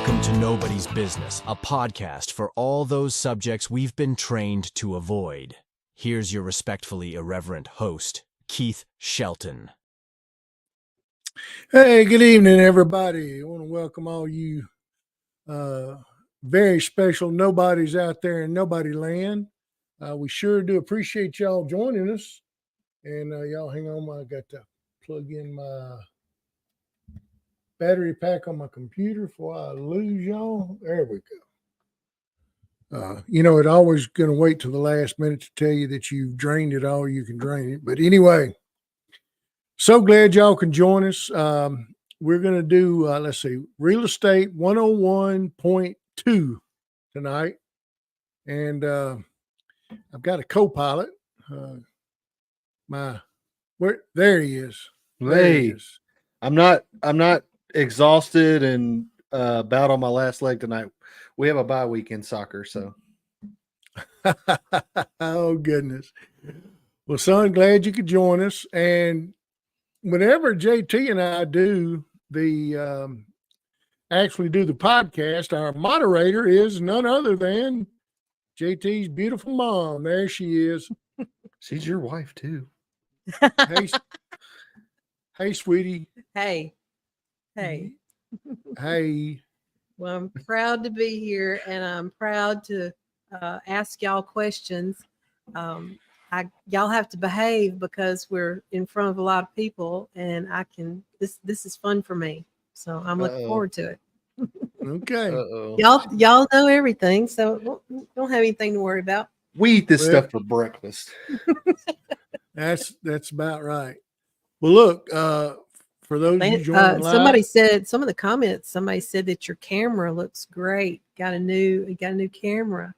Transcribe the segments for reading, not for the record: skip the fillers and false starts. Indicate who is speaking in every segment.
Speaker 1: Welcome to Nobody's Business, a podcast for all those subjects we've been trained to avoid. Here's your respectfully irreverent host, Keith Shelton.
Speaker 2: Hey, good evening, everybody. I want to welcome all you very special nobodies out there in nobody land. We sure do appreciate y'all joining us. And y'all hang on, I got to plug in my battery pack on my computer before I lose y'all. There we go. It always going to wait till the last minute to tell you that you've drained it all you can drain it. But anyway, so glad y'all can join us. We're going to do, Real Estate 101.2 tonight. And I've got a co-pilot. There he is.
Speaker 3: He is. I'm not exhausted and about on my last leg tonight. We have a bye week in soccer, so.
Speaker 2: Oh, goodness. Well, son, glad you could join us. And whenever JT and I do the podcast, our moderator is none other than JT's beautiful mom. There she is.
Speaker 3: She's your wife too.
Speaker 2: Hey, sweetie.
Speaker 4: Hey. Well, I'm proud to be here, and I'm proud to ask y'all questions. Y'all have to behave because we're in front of a lot of people, and this is fun for me. So I'm looking forward to it.
Speaker 2: Okay.
Speaker 4: Y'all know everything, so don't have anything to worry about.
Speaker 3: We eat this stuff for breakfast.
Speaker 2: That's about right. Well, look, for those who joined live,
Speaker 4: somebody said somebody said that your camera looks great. Got a new camera.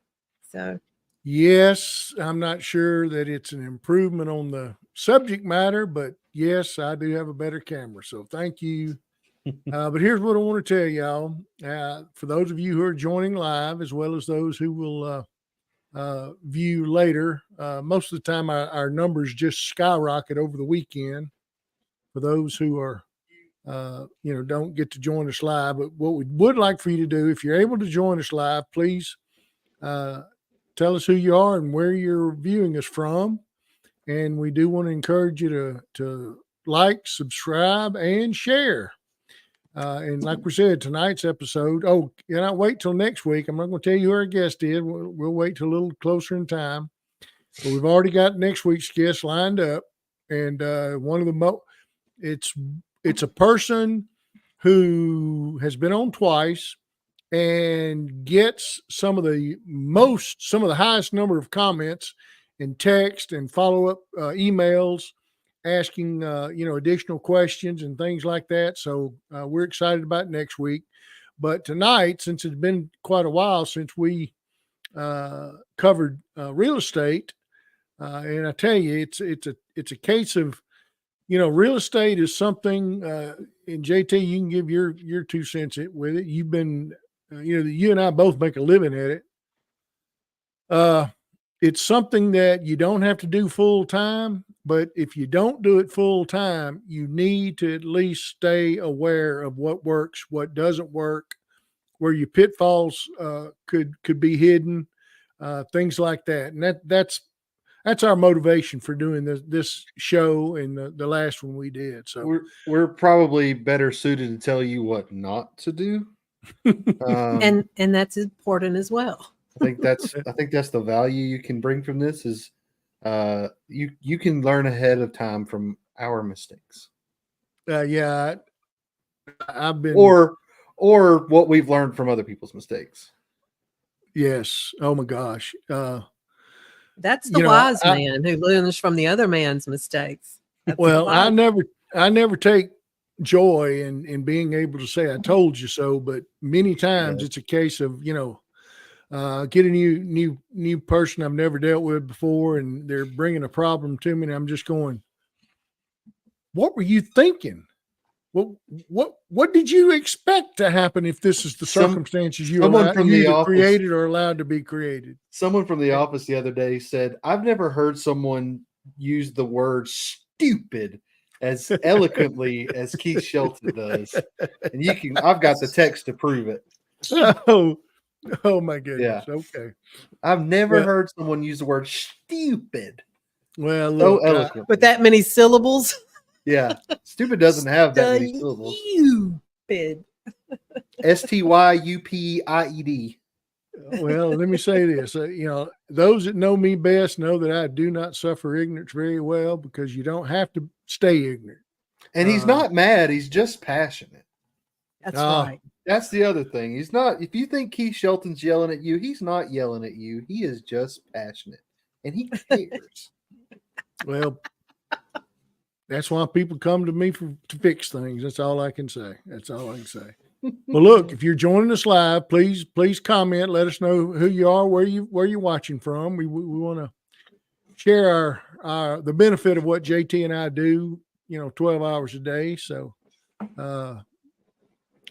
Speaker 4: So
Speaker 2: yes, I'm not sure that it's an improvement on the subject matter, but yes, I do have a better camera. So thank you. But here's what I want to tell y'all. For those of you who are joining live, as well as those who will view later, most of the time our numbers just skyrocket over the weekend. For those who are, don't get to join us live, but what we would like for you to do, if you're able to join us live, please tell us who you are and where you're viewing us from. And we do want to encourage you to like, subscribe, and share. And like we said, tonight's episode, wait till next week. I'm not going to tell you who our guest is. We'll wait till a little closer in time. But we've already got next week's guest lined up. And one of the it's a person who has been on twice and gets some of the highest number of comments and text and follow-up emails asking, additional questions and things like that. So we're excited about next week. But tonight, since it's been quite a while since we covered real estate, and I tell you, it's a case of, real estate is something, and JT, you can give your 2 cents with it. You've been, you and I both make a living at it. It's something that you don't have to do full time, but if you don't do it full time, you need to at least stay aware of what works, what doesn't work, where your pitfalls could be hidden, things like that. And that's our motivation for doing this show and the last one we did. So
Speaker 3: we're probably better suited to tell you what not to do,
Speaker 4: and that's important as well.
Speaker 3: I think that's the value you can bring from this is you can learn ahead of time from our mistakes.
Speaker 2: Yeah, I've been
Speaker 3: or what we've learned from other people's mistakes.
Speaker 2: Yes. Oh my gosh.
Speaker 4: That's the wise man who learns from the other man's mistakes.
Speaker 2: I never take joy in being able to say I told you so, but many times it's a case of get a new person I've never dealt with before, and they're bringing a problem to me, and I'm just going, what were you thinking? What did you expect to happen if this is the circumstances you created or allowed to be created?
Speaker 3: Someone from the office the other day said, I've never heard someone use the word stupid as eloquently as Keith Shelton does. And I've got the text to prove it.
Speaker 2: Oh, oh my goodness. Okay.
Speaker 3: I've never
Speaker 2: Well-
Speaker 3: heard someone use the word stupid
Speaker 2: Well,
Speaker 3: so
Speaker 2: look,
Speaker 3: eloquently.
Speaker 4: With that many syllables.
Speaker 3: Yeah, stupid doesn't have that many syllables.
Speaker 4: Stupid.
Speaker 3: STYUPIED.
Speaker 2: well, let me say this. Those that know me best know that I do not suffer ignorance very well, because you don't have to stay ignorant.
Speaker 3: And he's not mad, he's just passionate.
Speaker 4: That's
Speaker 2: Oh.
Speaker 4: right.
Speaker 3: That's the other thing. He's not, if you think Keith Shelton's yelling at you, he's not yelling at you. He is just passionate. And he cares.
Speaker 2: Well, that's why people come to me to fix things. That's all I can say. That's all I can say. Well, look, if you're joining us live, please comment. Let us know who you are, where you're watching from. We want to share the benefit of what JT and I do, 12 hours a day. So,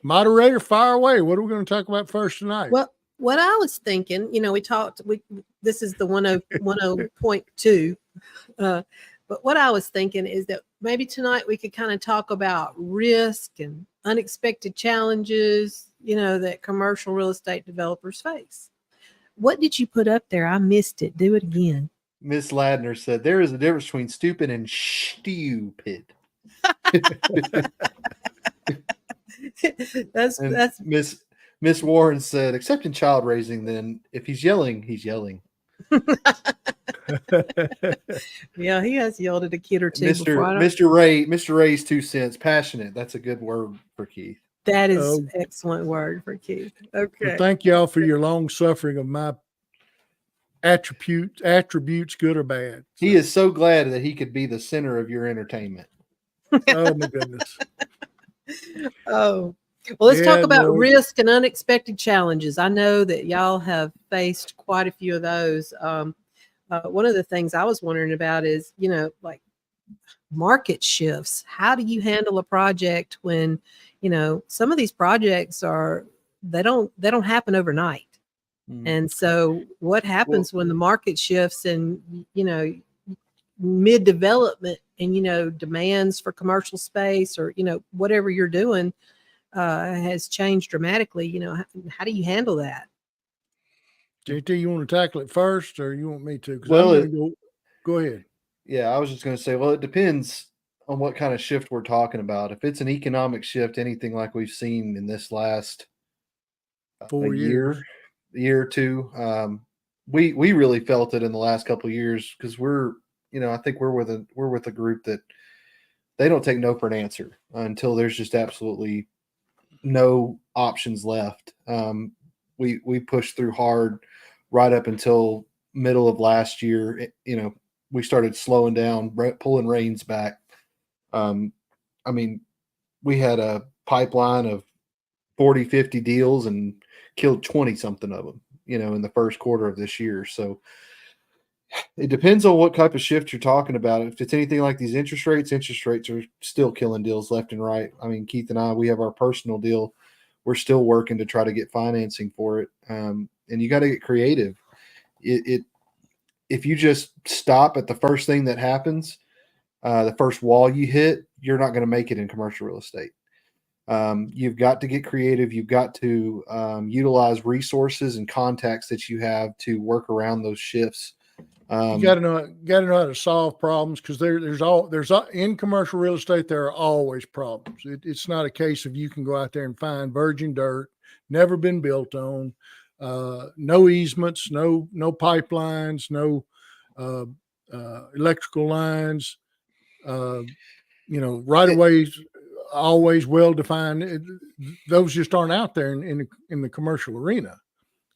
Speaker 2: moderator, fire away. What are we going to talk about first tonight?
Speaker 4: Well, what I was thinking, this is the 10.2. But what I was thinking is that maybe tonight we could kind of talk about risk and unexpected challenges, that commercial real estate developers face. What did you put up there? I missed it. Do it again.
Speaker 3: Miss Ladner said there is a difference between stupid and stupid.
Speaker 4: that's
Speaker 3: Miss Warren said, except in child raising, then if he's yelling, he's yelling.
Speaker 4: Yeah, he has yelled at a kid or two before.
Speaker 3: Mr. Ray's 2 cents, passionate. That's a good word for Keith.
Speaker 4: That is excellent word for Keith. Okay.
Speaker 2: Well, thank y'all for your long suffering of my attributes, good or bad.
Speaker 3: He is so glad that he could be the center of your entertainment.
Speaker 2: Oh my goodness.
Speaker 4: Oh, well, let's talk about
Speaker 2: no.
Speaker 4: risk and unexpected challenges. I know that y'all have faced quite a few of those. One of the things I was wondering about is, like market shifts. How do you handle a project when, some of these projects they don't happen overnight. And so what happens when the market shifts and, mid development and, demands for commercial space or, whatever you're doing has changed dramatically. How do you handle that?
Speaker 2: JT, you want to tackle it first, or you want me to?
Speaker 3: Well,
Speaker 2: go ahead.
Speaker 3: Yeah, I was just going to say, well, it depends on what kind of shift we're talking about. If it's an economic shift, anything like we've seen in this last
Speaker 2: 4 years,
Speaker 3: year or two, we really felt it in the last couple of years, because I think we're with a group that they don't take no for an answer until there's just absolutely no options left. We pushed through hard right up until middle of last year. We started slowing down, pulling reins back. We had a pipeline of 40, 50 deals and killed 20 something of them, in the first quarter of this year. So it depends on what type of shift you're talking about. If it's anything like these interest rates are still killing deals left and right. I mean, Keith and I, we have our personal deal. We're still working to try to get financing for it. And you got to get creative. If you just stop at the first thing that happens, the first wall you hit, you're not going to make it in commercial real estate. You've got to get creative. You've got to utilize resources and contacts that you have to work around those shifts.
Speaker 2: You got to know how to solve problems, because there's in commercial real estate, there are always problems. It's not a case of you can go out there and find virgin dirt, never been built on, no easements, no pipelines, no electrical lines, right of ways, always well defined. Those just aren't out there in the commercial arena.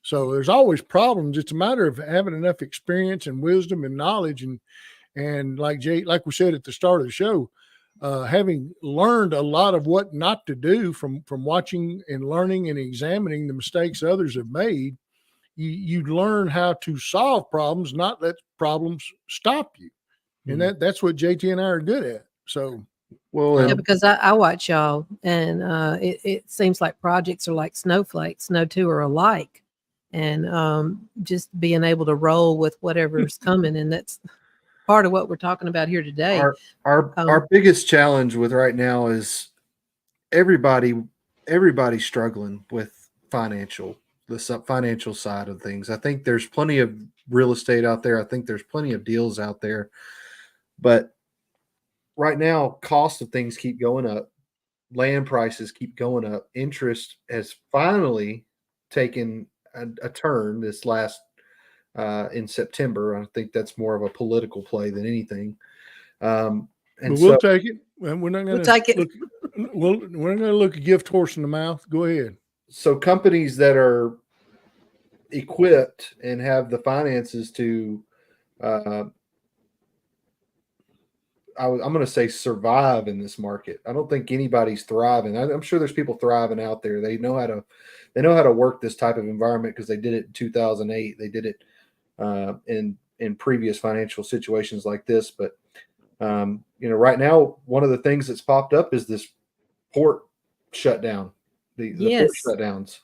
Speaker 2: So there's always problems. It's a matter of having enough experience and wisdom and knowledge, and like we said at the start of the show, having learned a lot of what not to do from watching and learning and examining the mistakes others have made, you learn how to solve problems, not let problems stop you. And that's what JT and I are good at. So,
Speaker 4: yeah, because I watch y'all, and it seems like projects are like snowflakes. No two are alike. And just being able to roll with whatever's coming. And that's part of what we're talking about here today.
Speaker 3: Our biggest challenge with right now is everybody's struggling with financial side of things. I think there's plenty of real estate out there. I think there's plenty of deals out there, but right now, cost of things keep going up. Land prices keep going up. Interest has finally taken a turn this last in September. I think that's more of a political play than anything. And
Speaker 2: But
Speaker 3: so
Speaker 2: we'll take it. And we're not
Speaker 4: We'll
Speaker 2: going
Speaker 4: take it.
Speaker 2: we're not going to look a gift horse in the mouth. Go ahead.
Speaker 3: so companies that are equipped and have the finances to I'm going to say survive in this market. I don't think anybody's thriving. I'm sure there's people thriving out there. They know how to work this type of environment because they did it in 2008. They did it in previous financial situations like this. But right now, one of the things that's popped up is this port shutdown. The port
Speaker 4: Yes.
Speaker 3: shutdowns.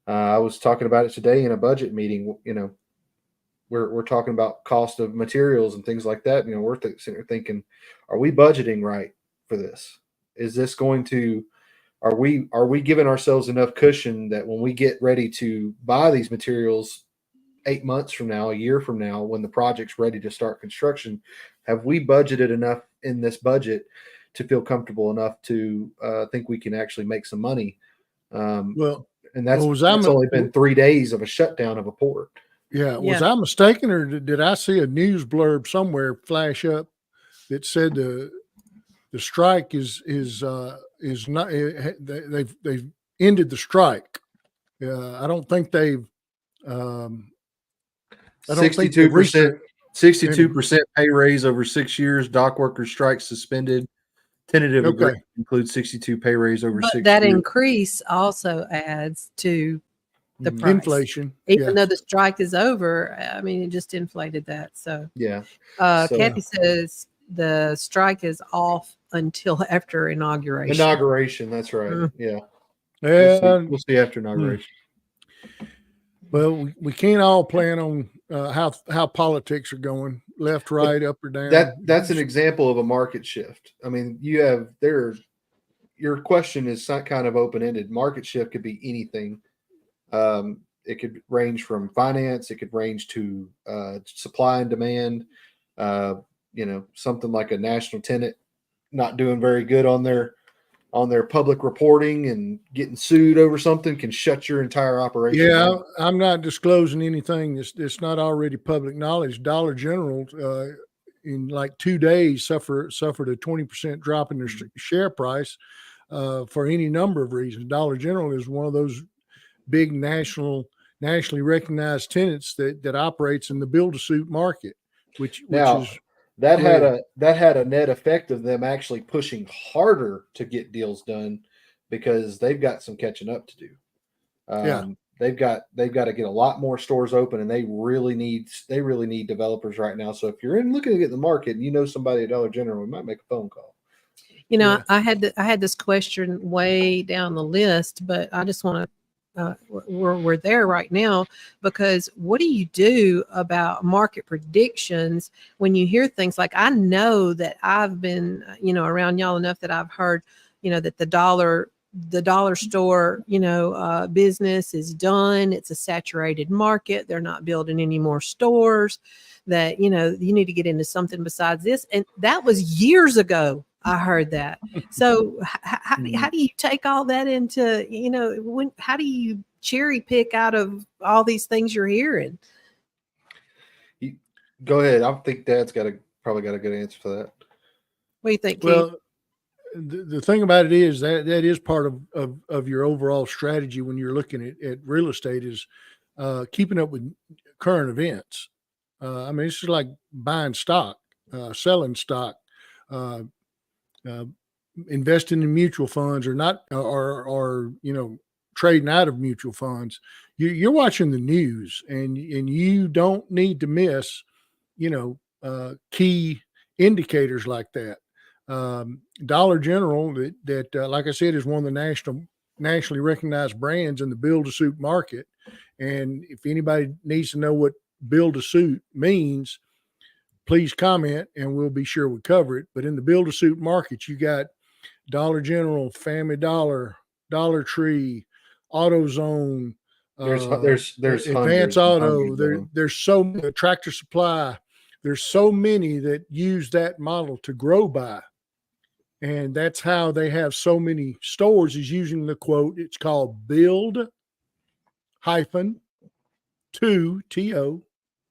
Speaker 3: I was talking about it today in a budget meeting. We're talking about cost of materials and things like that. We're sitting there thinking, are we budgeting right for this? Is this going to, are we giving ourselves enough cushion that when we get ready to buy these materials 8 months from now, a year from now, when the project's ready to start construction, have we budgeted enough in this budget to feel comfortable enough to think we can actually make some money? And that's only been 3 days of a shutdown of a port.
Speaker 2: Yeah. Was I mistaken, or did I see a news blurb somewhere flash up that said the strike is not, they've ended the strike? I don't think they've.
Speaker 3: 62% pay raise over 6 years. Dock workers strike suspended. Tentative agreement includes 62 pay raise over 6 years.
Speaker 4: That increase also adds to the price.
Speaker 2: Inflation.
Speaker 4: Even though the strike is over, I mean, it just inflated that. So
Speaker 3: yeah.
Speaker 4: Kathy says the strike is off until after inauguration.
Speaker 3: That's right. Yeah. We'll see after inauguration.
Speaker 2: Well, we can't all plan on how politics are going, left, right, up or down.
Speaker 3: That's an example of a market shift. I mean, your question is kind of open-ended. Market shift could be anything. It could range from finance. It could range to supply and demand. Something like a national tenant not doing very good on their public reporting and getting sued over something can shut your entire operation down.
Speaker 2: I'm not disclosing anything that's not already public knowledge. Dollar General in like 2 days suffered a 20% drop in their share price for any number of reasons. Dollar General is one of those big nationally recognized tenants that operates in the build-to-suit market, which is
Speaker 3: that had a net effect of them actually pushing harder to get deals done because they've got some catching up to do. They've got to get a lot more stores open, and they really need developers right now. So if you're looking at the market and you know somebody at Dollar General, we might make a phone call.
Speaker 4: I had this question way down the list, but I just want to. We're there right now because what do you do about market predictions when you hear things like, I know that I've been around y'all enough that I've heard that the dollar store business is done. It's a saturated market. They're not building any more stores, that you need to get into something besides this. And that was years ago. I heard that. So how do you take all that into, how do you cherry pick out of all these things you're hearing?
Speaker 3: Go ahead. I think Dad's probably got a good answer for that.
Speaker 4: What do you think, Keith?
Speaker 2: Well, the thing about it is that is part of your overall strategy when you're looking at real estate is keeping up with current events. I mean, it's just like buying stock, selling stock, investing in mutual funds or not, or trading out of mutual funds. You're watching the news, and you don't need to miss key indicators like that. Dollar General, that like I said, is one of the nationally recognized brands in the build-to-suit market. And if anybody needs to know what build-to-suit means, please comment and we'll be sure we cover it. But in the build-to-suit market, you got Dollar General, Family Dollar, Dollar Tree, AutoZone,
Speaker 3: There's
Speaker 2: Advance
Speaker 3: hundreds and
Speaker 2: Auto.
Speaker 3: hundreds of them.
Speaker 2: There's so many, Tractor Supply. There's so many that use that model to grow by. And that's how they have so many stores, is using the quote. It's called build hyphen to TO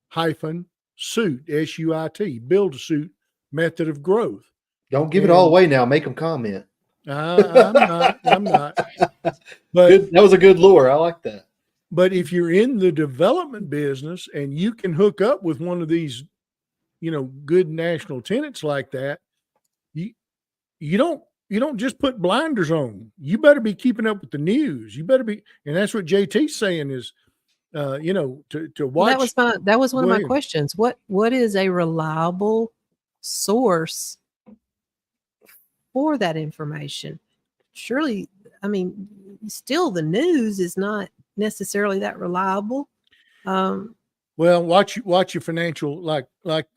Speaker 2: hyphen suit, SUIT, build a suit method of growth.
Speaker 3: Don't give it all away now. Make them comment.
Speaker 2: I'm not. But
Speaker 3: Good. That was a good lure. I like that.
Speaker 2: But if you're in the development business and you can hook up with one of these, good national tenants like that, you don't just put blinders on. You better be keeping up with the news. You better be, and that's what JT's saying is, to watch.
Speaker 4: That was one of my questions. What is a reliable source for that information? Surely, I mean, still the news is not necessarily that reliable.
Speaker 2: Well, watch your financial, like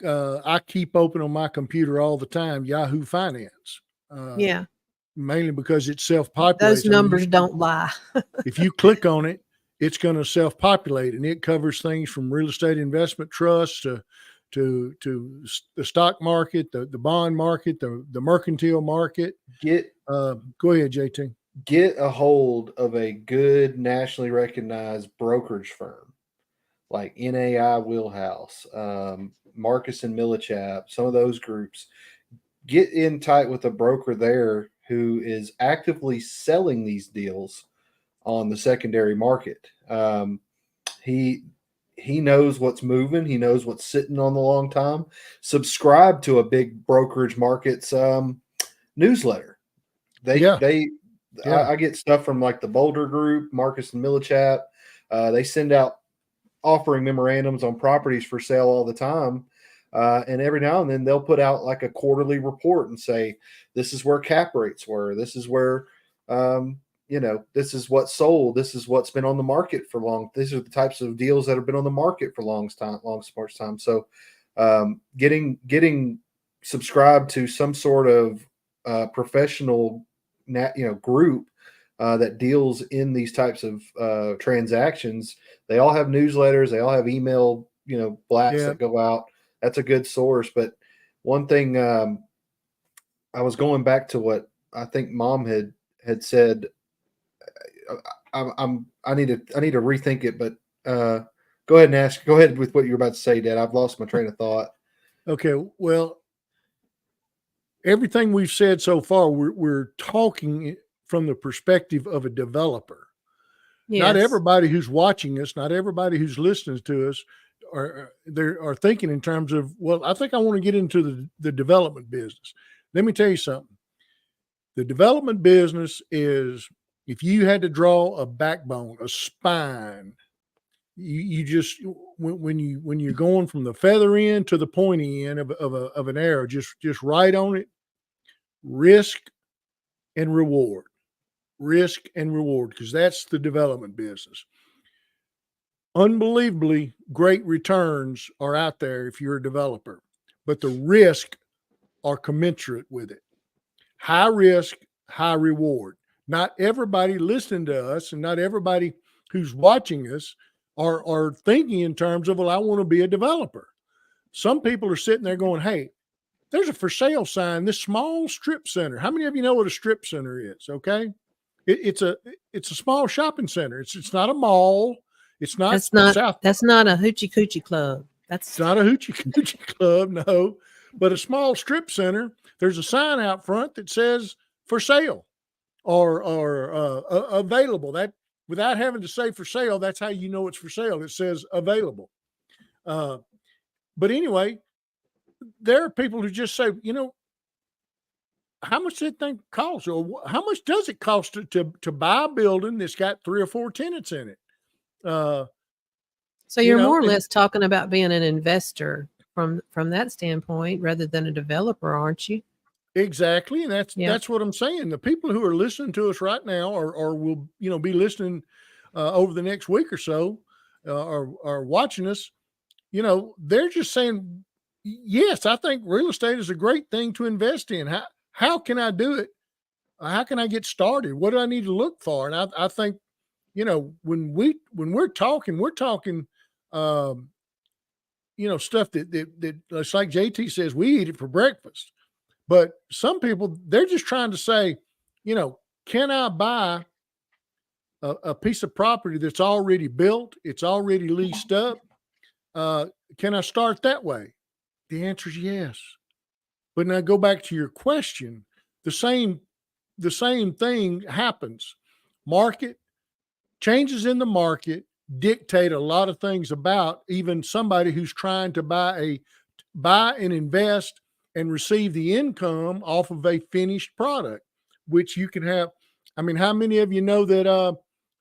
Speaker 2: I keep open on my computer all the time, Yahoo Finance.
Speaker 4: Yeah.
Speaker 2: Mainly because it's self-populates.
Speaker 4: Those numbers don't lie.
Speaker 2: If you click on it, it's going to self-populate, and it covers things from real estate investment trusts to the stock market, the bond market, the mercantile market. Go ahead, JT.
Speaker 3: Get a hold of a good nationally recognized brokerage firm like NAI Wheelhouse, Marcus and Millichap, some of those groups. Get in tight with a broker there who is actively selling these deals on the secondary market. He knows what's moving. He knows what's sitting on the long time. Subscribe to a big brokerage market's newsletter. I get stuff from like the Boulder Group, Marcus and Millichap. They send out offering memorandums on properties for sale all the time. And every now and then they'll put out like a quarterly report and say, this is where cap rates were. This is where, this is what sold. This is what's been on the market for long. These are the types of deals that have been on the market for long sports time. So getting subscribed to some sort of professional group that deals in these types of transactions. They all have newsletters. They all have email, blasts that go out. That's a good source. But one thing, I was going back to what I think Mom had said. I need to rethink it, but go ahead and ask. Go ahead with what you're about to say, Dad. I've lost my train of thought.
Speaker 2: Okay. Well, everything we've said so far, we're talking from the perspective of a developer. Yes. Not everybody who's watching us, not everybody who's listening to us are thinking in terms of, well, I think I want to get into the development business. Let me tell you something. The development business is, if you had to draw a backbone, a spine, you just, when you're going from the feather end to the pointy end of an arrow, just right on it, risk and reward, because that's the development business. Unbelievably great returns are out there if you're a developer, but the risk are commensurate with it. High risk, high reward. Not everybody listening to us and not everybody who's watching us are thinking in terms of, well, I want to be a developer. Some people are sitting there going, hey, there's a for sale sign, this small strip center. How many of you know what a strip center is? Okay. It's a small shopping center. It's not a mall. It's not.
Speaker 4: That's not a hoochie coochie club. It's
Speaker 2: not a hoochie coochie club. No, but a small strip center. There's a sign out front that says for sale or available. That, without having to say for sale, that's how you know it's for sale. It says available. But anyway, there are people who just say, how much does that thing cost? Or how much does it cost to buy a building that's got 3 or 4 tenants in it?
Speaker 4: So you're more or less talking about being an investor from that standpoint rather than a developer, aren't you?
Speaker 2: Exactly. And that's what I'm saying. The people who are listening to us right now or will, be listening over the next week or so, or watching us, they're just saying, yes, I think real estate is a great thing to invest in. How can I do it? How can I get started? What do I need to look for? And I think when we're talking, stuff that it's like JT says, we eat it for breakfast. But some people, they're just trying to say, can I buy a piece of property that's already built, it's already leased up? Can I start that way? The answer is yes. But now go back to your question. The same thing happens. Market changes in the market dictate a lot of things about even somebody who's trying to buy and invest and receive the income off of a finished product, which you can have. I mean, how many of you know that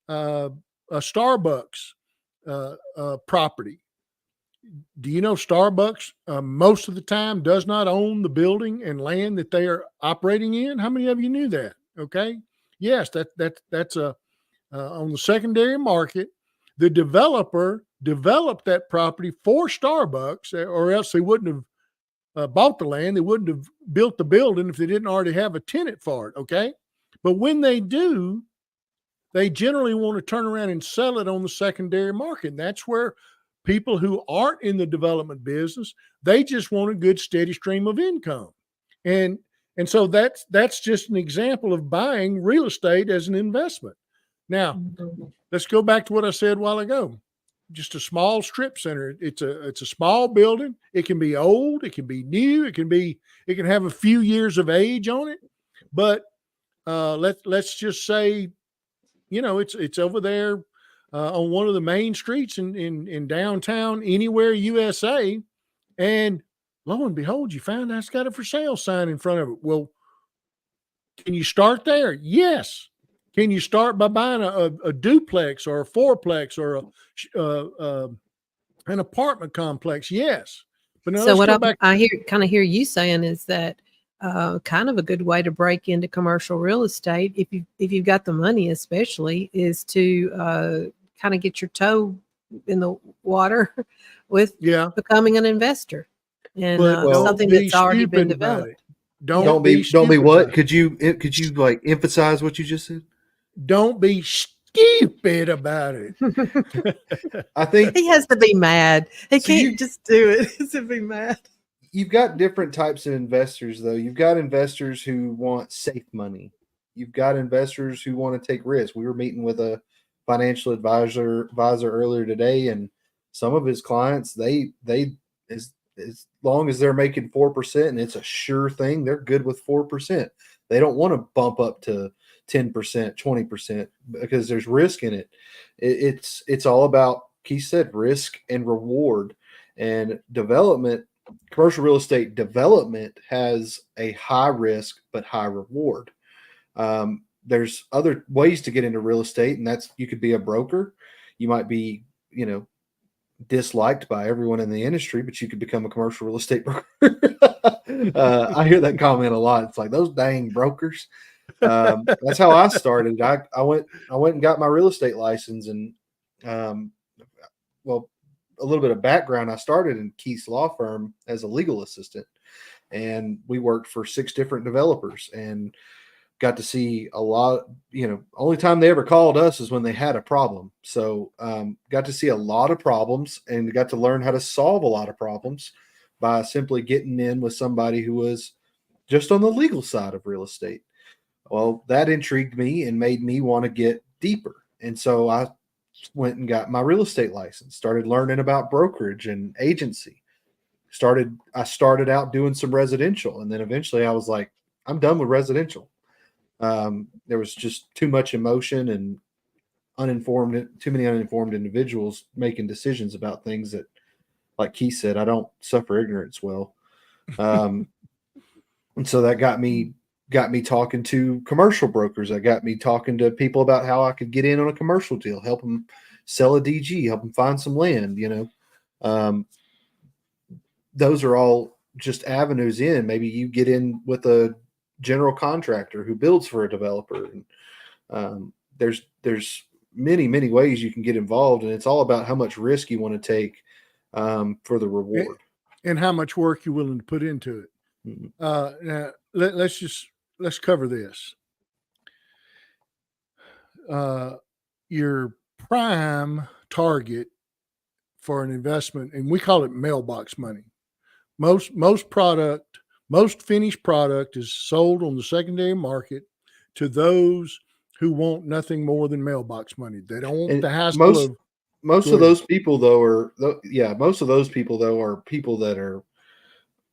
Speaker 2: a Starbucks property? Do you know Starbucks most of the time does not own the building and land that they are operating in? How many of you knew that? Okay, yes, that's on the secondary market. The developer developed that property for Starbucks, or else they wouldn't have bought the land. They wouldn't have built the building if they didn't already have a tenant for it. Okay, but when they do, they generally want to turn around and sell it on the secondary market. And that's where people who aren't in the development business, they just want a good steady stream of income. And so that's just an example of buying real estate as an investment. Now, let's go back to what I said a while ago. Just a small strip center. It's a small building. It can be old, it can be new, it can have a few years of age on it. But let's just say, it's over there on one of the main streets in downtown anywhere USA, and lo and behold, you found out it's got a for sale sign in front of it. Well, can you start there? Yes. Can you start by buying a duplex or a fourplex or an apartment complex? Yes. But now
Speaker 4: So what
Speaker 2: back.
Speaker 4: I hear you saying is that kind of a good way to break into commercial real estate, if you've got the money, especially, is to kind of get your toe in the water with becoming an investor in something that's already been developed.
Speaker 3: Don't be what? Could you like emphasize what you just said?
Speaker 2: Don't be stupid about it.
Speaker 3: I think
Speaker 4: he has to be mad. He can't just do it. He has to be mad.
Speaker 3: You've got different types of investors, though. You've got investors who want safe money. You've got investors who want to take risks. We were meeting with a financial advisor earlier today, and some of his clients, they as long as they're making 4% and it's a sure thing, they're good with 4%. They don't want to bump up to 10%, 20% because there's risk in it. It's all about, Keith said, risk and reward. And development, commercial real estate development has a high risk but high reward. There's other ways to get into real estate, and that's, you could be a broker. You might be, disliked by everyone in the industry, but you could become a commercial real estate broker. I hear that comment a lot. It's like, those dang brokers. That's how I started. I went and got my real estate license, and well, a little bit of background. I started in Keith's law firm as a legal assistant, and we worked for 6 different developers and got to see a lot. Only time they ever called us is when they had a problem. So got to see a lot of problems and got to learn how to solve a lot of problems by simply getting in with somebody who was just on the legal side of real estate. Well, that intrigued me and made me want to get deeper. And so I went and got my real estate license, started learning about brokerage and agency. I started out doing some residential, and then eventually I was like, I'm done with residential. There was just too much emotion and too many uninformed individuals making decisions about things that, like Keith said, I don't suffer ignorance well. And so that got me talking to commercial brokers. That got me talking to people about how I could get in on a commercial deal, help them sell a DG, help them find some land. Those are all just avenues in. Maybe you get in with a general contractor who builds for a developer. And there's many ways you can get involved, and it's all about how much risk you want to take for the reward
Speaker 2: and how much work you're willing to put into it. Mm-hmm. Now let's cover this. your prime target for an investment, and we call it mailbox money. Most finished product is sold on the secondary market to those who want nothing more than mailbox money. They don't want
Speaker 3: And
Speaker 2: the hassle
Speaker 3: most
Speaker 2: of.
Speaker 3: most
Speaker 2: Go
Speaker 3: of
Speaker 2: ahead.
Speaker 3: those people though most of those people though are people that are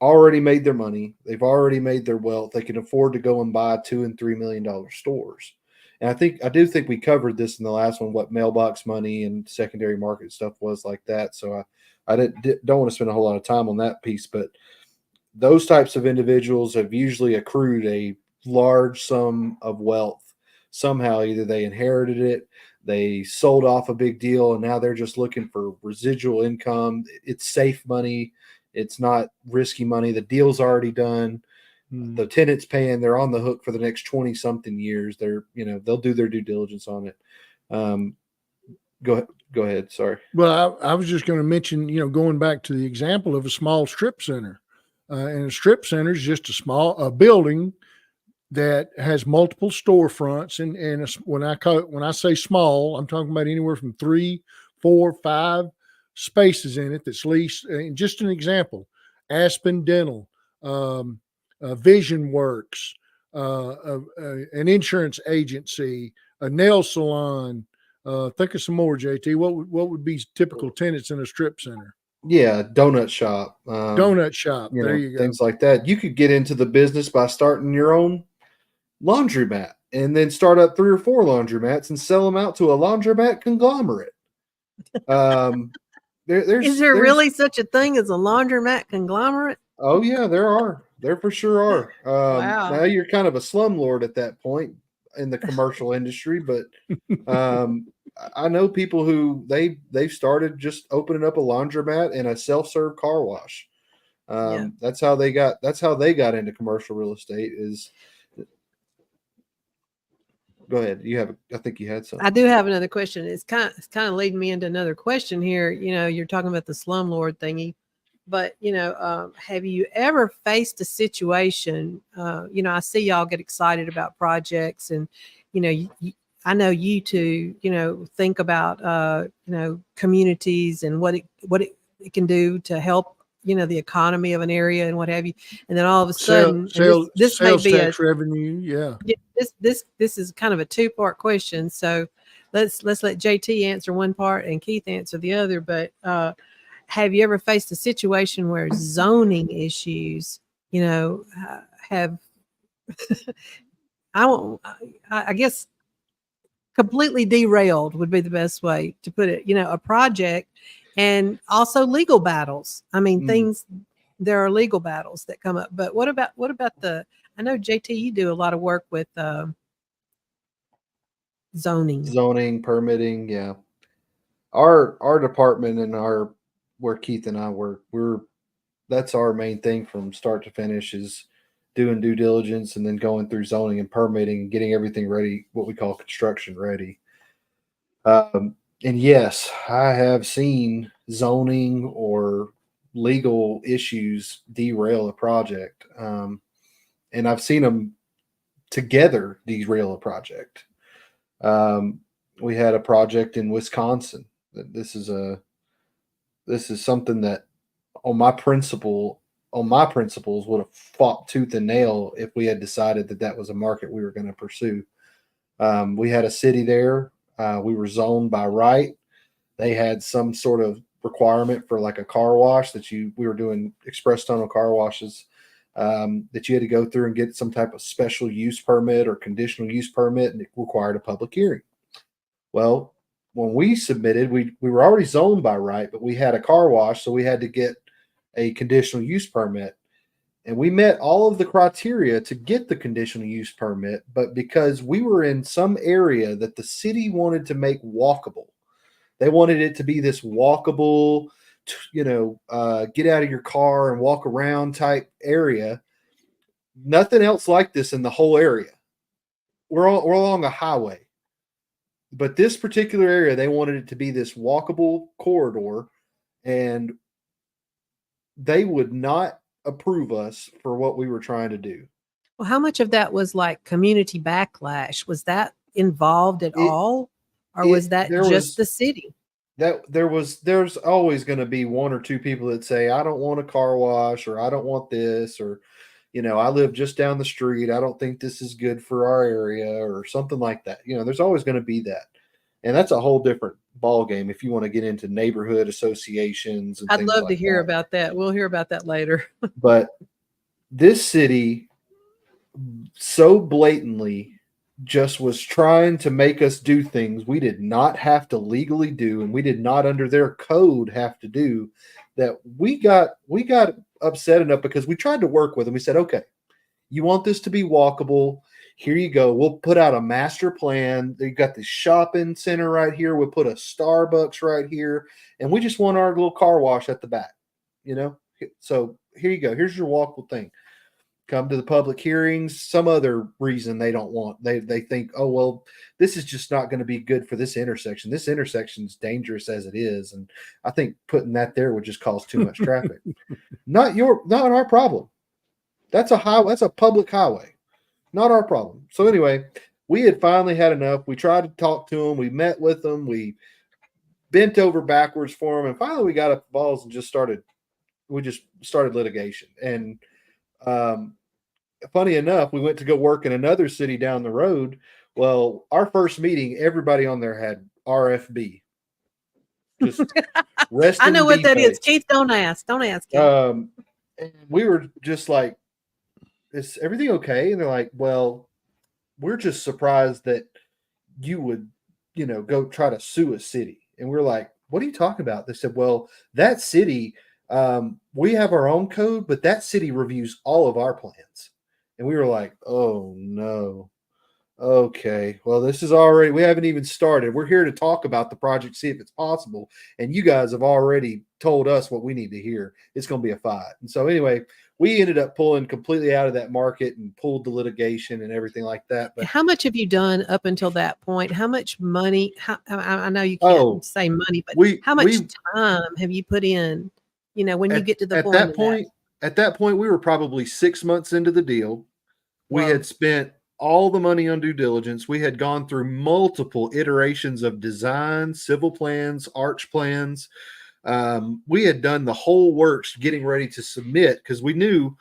Speaker 3: already made their money. They've already made their wealth. They can afford to go and buy $2 and $3 million stores. And I do think we covered this in the last one, what mailbox money and secondary market stuff was like that. So I don't want to spend a whole lot of time on that piece, but those types of individuals have usually accrued a large sum of wealth. Somehow, either they inherited it, they sold off a big deal, and now they're just looking for residual income. It's safe money. It's not risky money. The deal's already done. The tenant's paying. They're on the hook for the next 20 something years. They'll do their due diligence on it. Go ahead. Sorry.
Speaker 2: Well, I was just going to mention, going back to the example of a small strip center. And a strip center is just a building that has multiple storefronts. And when I say small, I'm talking about anywhere from 3, 4, 5 spaces in it that's leased. And just an example, Aspen Dental, Vision Works, an insurance agency, a nail salon. Think of some more, JT. What would be typical tenants in a strip center?
Speaker 3: Yeah, donut shop.
Speaker 2: Donut shop. There you go.
Speaker 3: Things like that. You could get into the business by starting your own laundromat and then start up 3 or 4 laundromats and sell them out to a laundromat conglomerate.
Speaker 4: Is there really such a thing as a laundromat conglomerate?
Speaker 3: Oh yeah, there for sure are.
Speaker 4: Wow.
Speaker 3: Now you're kind of a slumlord at that point in the commercial industry, but I know people who they've started just opening up a laundromat and a self-serve car wash. That's how they got into commercial real estate. Go ahead. I think you had something.
Speaker 4: I do have another question. It's kind of leading me into another question here. You're talking about the slumlord thingy, but have you ever faced a situation? I see y'all get excited about projects, and I know you two, think about communities and what it can do to help the economy of an area and what have you. And then all of a sudden, this may be
Speaker 2: tax revenue. Yeah.
Speaker 4: This is kind of a 2-part question. So let's let JT answer one part and Keith answer the other. But have you ever faced a situation where zoning issues, have I guess completely derailed would be the best way to put it, a project, and also legal battles. I mean, there are legal battles that come up, but what about I know JT, you do a lot of work with zoning
Speaker 3: Permitting. Yeah. Our department and where Keith and I work, that's our main thing from start to finish is doing due diligence and then going through zoning and permitting and getting everything ready, what we call construction ready. And yes, I have seen zoning or legal issues derail a project. And I've seen them together derail a project. We had a project in Wisconsin. This is something that on my principles would have fought tooth and nail if we had decided that was a market we were going to pursue. We had a city there. We were zoned by right. They had some sort of requirement for like a car wash we were doing express tunnel car washes, that you had to go through and get some type of special use permit or conditional use permit, and it required a public hearing. Well, when we submitted, we were already zoned by right, but we had a car wash, so we had to get a conditional use permit. And we met all of the criteria to get the conditional use permit, but because we were in some area that the city wanted to make walkable, they wanted it to be this walkable, get out of your car and walk around type area. Nothing else like this in the whole area. We're along a highway, but this particular area, they wanted it to be this walkable corridor, and they would not approve us for what we were trying to do.
Speaker 4: Well, how much of that was like community backlash? Was that involved at all? or was that
Speaker 3: there
Speaker 4: just
Speaker 3: was
Speaker 4: the city?
Speaker 3: there's always going to be one or two people that say, I don't want a car wash, or I don't want this, or I live just down the street, I don't think this is good for our area, or something like that. There's always going to be that. And that's a whole different ball game if you want to get into neighborhood associations and
Speaker 4: I'd
Speaker 3: things
Speaker 4: love
Speaker 3: like
Speaker 4: to hear
Speaker 3: that.
Speaker 4: about that. We'll hear about that later.
Speaker 3: But this city so blatantly just was trying to make us do things we did not have to legally do, and we did not under their code have to do, that we got upset enough because we tried to work with them. We said, okay, you want this to be walkable, here you go, we'll put out a master plan. They got the shopping center right here, we'll put a Starbucks right here, and we just want our little car wash at the back. So here you go, here's your walkable thing. Come to the public hearings. Some other reason they don't want, they think, oh, well, this is just not going to be good for this intersection. This intersection is dangerous as it is. And I think putting that there would just cause too much traffic. Not our problem. That's a public highway, not our problem. So anyway, we had finally had enough. We tried to talk to them. We met with them. We bent over backwards for them. And finally we got up the balls and just started litigation. And, funny enough, we went to go work in another city down the road. Well, our first meeting, everybody on there had RFB. Just rest.
Speaker 4: I know what that
Speaker 3: face.
Speaker 4: is. Keith, don't ask. Don't ask. Keith.
Speaker 3: And we were just like, is everything okay? And they're like, well, we're just surprised that you would, go try to sue a city. And we're like, what are you talking about? They said, well, that city, we have our own code, but that city reviews all of our plans. And we were like, oh no. Okay. Well, we haven't even started. We're here to talk about the project, see if it's possible. And you guys have already told us what we need to hear. It's going to be a fight. And so anyway, we ended up pulling completely out of that market and pulled the litigation and everything like that. But
Speaker 4: how much have you done up until that point? How much money? I know you can't say money, but how much time have you put in? When you get to the point.
Speaker 3: At that point, we were probably 6 months into the deal. We had spent all the money on due diligence. We had gone through multiple iterations of design, civil plans, arch plans. We had done the whole works getting ready to submit, because we knew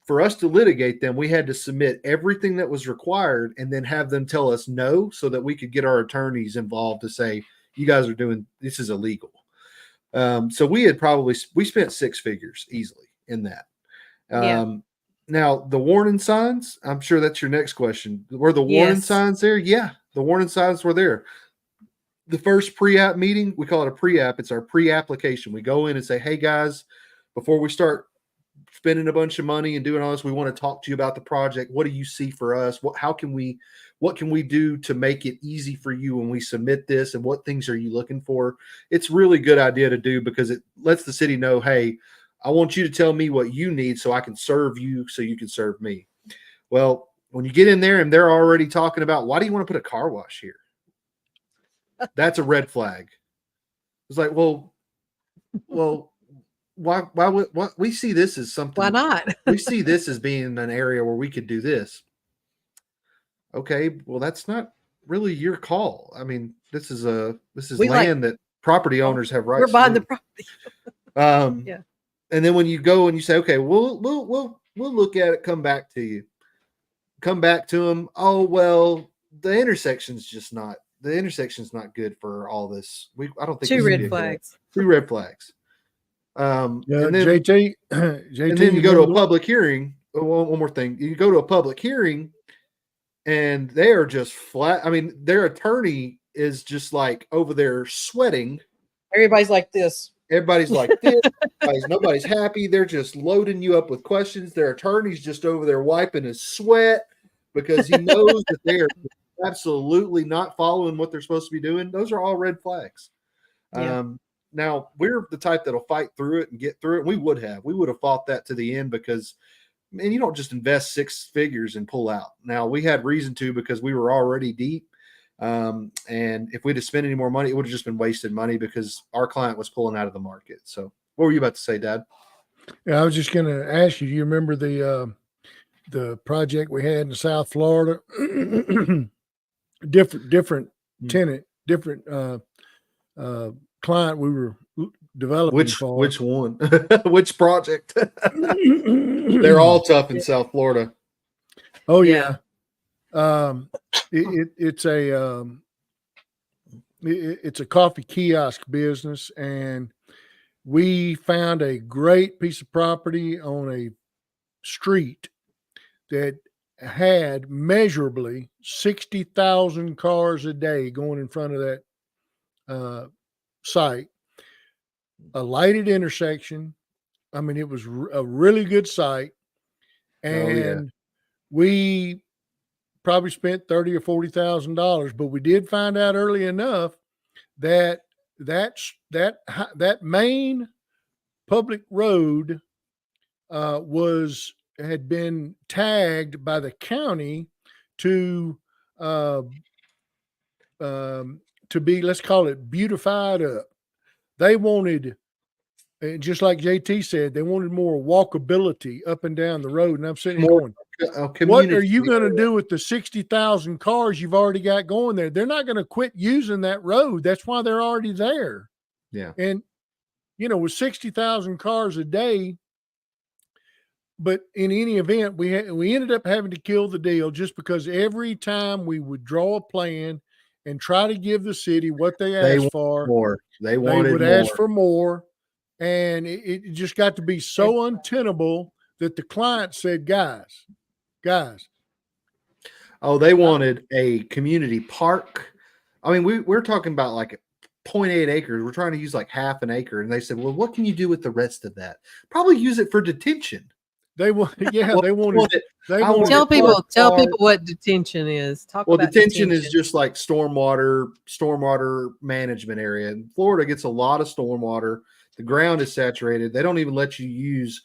Speaker 3: for us to litigate them, we had to submit everything that was required and then have them tell us no, so that we could get our attorneys involved to say, you guys are doing, this is illegal. So we spent six figures easily in that. Now, the warning signs, I'm sure that's your next question. Were the warning signs there? Yeah, the warning signs were there. The first pre-app meeting, we call it a pre-app. It's our pre-application. We go in and say, hey, guys, before we start spending a bunch of money and doing all this, we want to talk to you about the project. What do you see for us? What can we do to make it easy for you when we submit this? And what things are you looking for? It's really good idea to do, because it lets the city know, hey, I want you to tell me what you need so I can serve you, so you can serve me. Well, when you get in there and they're already talking about, why do you want to put a car wash here? That's a red flag. It's like, well, why would we see this as something?
Speaker 4: Why not?
Speaker 3: We see this as being an area where we could do this. Okay, well, that's not really your call. I mean, this is land that property owners have rights.
Speaker 4: We're buying the property.
Speaker 3: Yeah. And then when you go and you say, okay, we'll look at it, come back to them. Oh, well, the intersection's not good for all this. I don't think
Speaker 4: two red flags.
Speaker 3: Two red flags. And then
Speaker 2: JT,
Speaker 3: and then you go to a public hearing. One more thing. You go to a public hearing and they are just flat. I mean, their attorney is just like over there sweating.
Speaker 4: Everybody's like this.
Speaker 3: Everybody's like this. Nobody's happy. They're just loading you up with questions. Their attorney's just over there wiping his sweat because he knows that they are absolutely not following what they're supposed to be doing. Those are all red flags.
Speaker 4: Yeah.
Speaker 3: Now, we're the type that'll fight through it and get through it. We would have fought that to the end, because, man, you don't just invest six figures and pull out. Now, we had reason to, because we were already deep. And if we'd have spent any more money, it would have just been wasted money, because our client was pulling out of the market. So what were you about to say, Dad?
Speaker 2: Yeah, I was just going to ask you, do you remember the project we had in South Florida? different tenant different client we were developing for.
Speaker 3: Which one? Which project? They're all tough in South Florida.
Speaker 2: Oh
Speaker 4: Yeah.
Speaker 2: yeah. It's a coffee kiosk business, and we found a great piece of property on a street that had measurably 60,000 cars a day going in front of that site. A lighted intersection. I mean, it was a really good site, and we probably spent $30,000 or $40,000. But we did find out early enough that that main public road had been tagged by the county to be, let's call it, beautified up. They wanted, just like JT said, they wanted more walkability up and down the road. And I'm sitting here going, what are you going to do with the 60,000 cars you've already got going there? They're not going to quit using that road. That's why they're already there.
Speaker 3: Yeah.
Speaker 2: And, with 60,000 cars a day, but in any event, we ended up having to kill the deal just because every time we would draw a plan and try to give the city what they asked for,
Speaker 3: they would
Speaker 2: ask for more. And it just got to be so untenable that the client said, guys.
Speaker 3: Oh, they wanted a community park. I mean, we're talking about like 0.8 acres. We're trying to use like half an acre. And they said, well, what can you do with the rest of that? Probably use it for detention.
Speaker 2: They wanted.
Speaker 4: Tell people what detention is. Talk about
Speaker 3: detention is just like stormwater management area. And Florida gets a lot of stormwater. The ground is saturated. They don't even let you use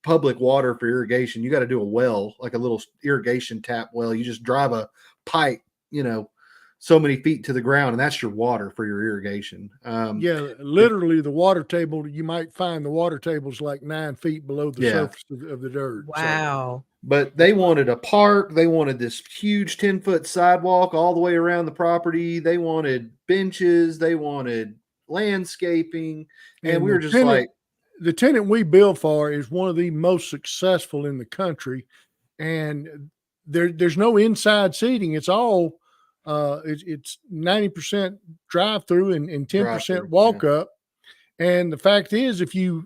Speaker 3: public water for irrigation. You got to do a well, like a little irrigation tap well. You just drive a pipe, so many feet to the ground, and that's your water for your irrigation.
Speaker 2: Literally the water table, you might find the water table's like 9 feet below the surface of the dirt.
Speaker 4: Wow.
Speaker 3: But they wanted a park. They wanted this huge 10-foot sidewalk all the way around the property. They wanted benches. They wanted landscaping. And we were just like,
Speaker 2: the tenant we build for is one of the most successful in the country. And there's no inside seating. It's all, it's 90% drive through and 10% walk up. And the fact is, if you,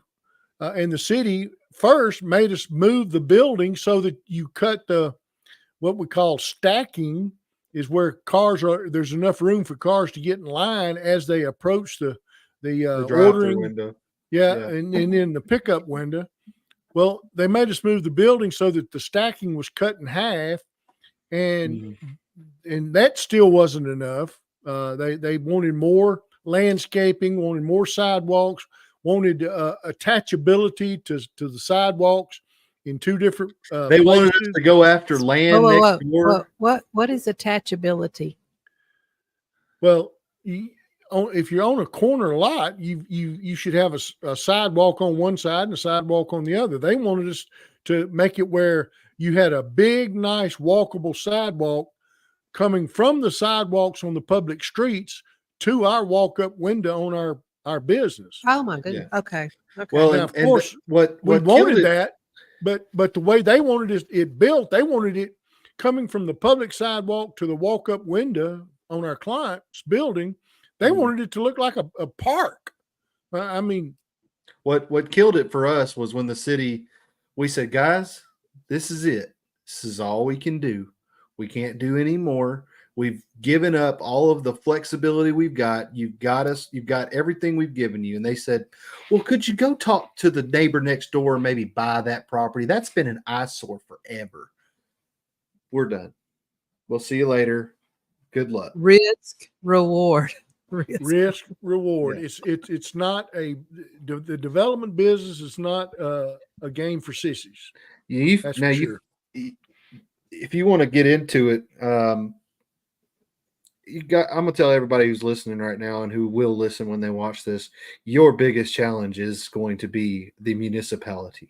Speaker 2: and the city first made us move the building so that you cut what we call stacking, is where there's enough room for cars to get in line as they approach the ordering window. Yeah. And then the pickup window. Well, they made us move the building so that the stacking was cut in half, and that still wasn't enough. They wanted more landscaping, wanted more sidewalks, wanted attachability to the sidewalks in two different
Speaker 3: they wanted us to go after land next door.
Speaker 4: What is attachability?
Speaker 2: Well, if you're on a corner lot, you should have a sidewalk on one side and a sidewalk on the other. They wanted us to make it where you had a big, nice, walkable sidewalk coming from the sidewalks on the public streets to our walk-up window on our business.
Speaker 4: Oh my goodness! Yeah. Okay.
Speaker 2: Well, now, of course, we wanted that, but the way they wanted it built, they wanted it coming from the public sidewalk to the walk-up window on our client's building. They wanted it to look like a park. I mean,
Speaker 3: what killed it for us was when the city, we said, guys, this is it. This is all we can do. We can't do any more. We've given up all of the flexibility we've got. You've got everything we've given you. And they said, well, could you go talk to the neighbor next door and maybe buy that property? That's been an eyesore forever. We're done. We'll see you later. Good luck.
Speaker 4: Risk, reward.
Speaker 2: Risk reward. Yeah. It's not the development business is not a game for sissies.
Speaker 3: If you want to get into it, I'm gonna tell everybody who's listening right now and who will listen when they watch this, your biggest challenge is going to be the municipality.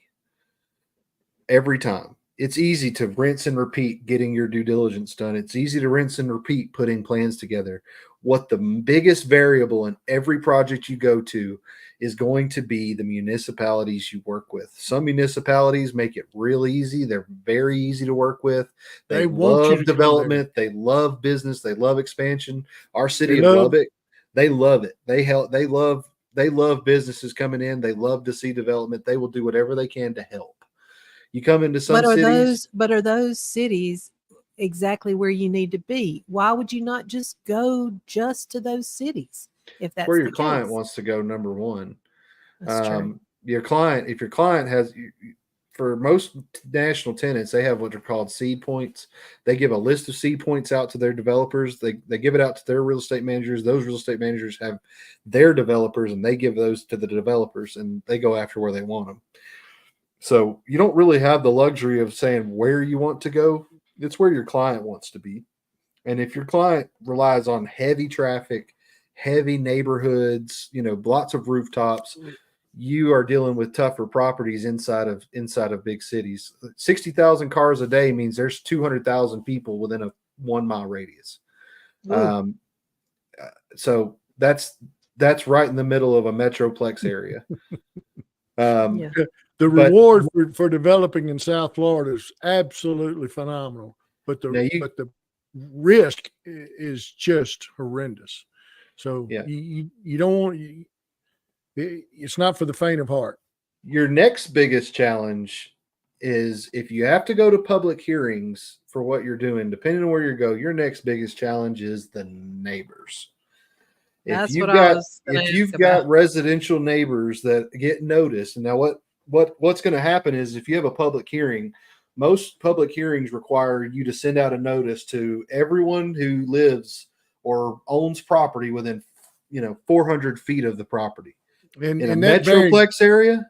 Speaker 3: Every time. It's easy to rinse and repeat getting your due diligence done. It's easy to rinse and repeat putting plans together. what the biggest variable in every project you go to is going to be the municipalities you work with. Some municipalities make it real easy. They're very easy to work with. They
Speaker 2: want you
Speaker 3: love
Speaker 2: to come
Speaker 3: development. They love business. They love expansion. Our city of Lubbock, they love it. They love businesses coming in. They love to see development. They will do whatever they can to help. You come into some cities.
Speaker 4: But are those cities exactly where you need to be? Why would you not just go just to those cities if that's
Speaker 3: where your
Speaker 4: the
Speaker 3: client
Speaker 4: case?
Speaker 3: wants to go? Number one,
Speaker 4: That's true.
Speaker 3: your client, if your client has, for most national tenants, they have what are called seed points. They give a list of seed points out to their developers. They give it out to their real estate managers. Those real estate managers have their developers, and they give those to the developers, and they go after where they want them. So you don't really have the luxury of saying where you want to go. It's where your client wants to be. And if your client relies on heavy traffic, heavy neighborhoods, lots of rooftops, you are dealing with tougher properties inside of big cities. 60,000 cars a day means there's 200,000 people within a 1 mile radius. So that's right in the middle of a metroplex area.
Speaker 2: The reward for developing in South Florida is absolutely phenomenal, but the risk is just horrendous. So you don't want. It's not for the faint of heart.
Speaker 3: Your next biggest challenge is if you have to go to public hearings for what you're doing, depending on where you go, your next biggest challenge is the neighbors.
Speaker 4: That's
Speaker 3: if you've got residential neighbors that get noticed, and now what's going to happen is if you have a public hearing, most public hearings require you to send out a notice to everyone who lives or owns property within 400 feet of the property. In a metroplex area,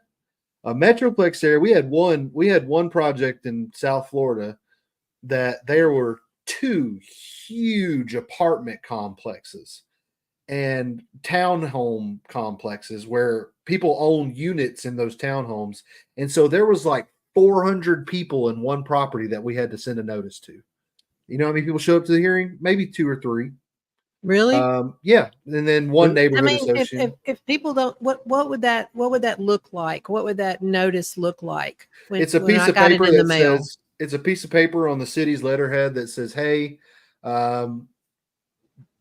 Speaker 3: we had one project in South Florida that there were 2 huge apartment complexes and townhome complexes where people own units in those townhomes. And so there was like 400 people in one property that we had to send a notice to. You know how many people show up to the hearing? Maybe 2 or 3.
Speaker 4: Really?
Speaker 3: Yeah. And then one neighborhood association.
Speaker 4: If people don't, what would that look like? What would that notice look like?
Speaker 3: It's a piece of paper that says, it's a piece of paper on the city's letterhead that says, hey,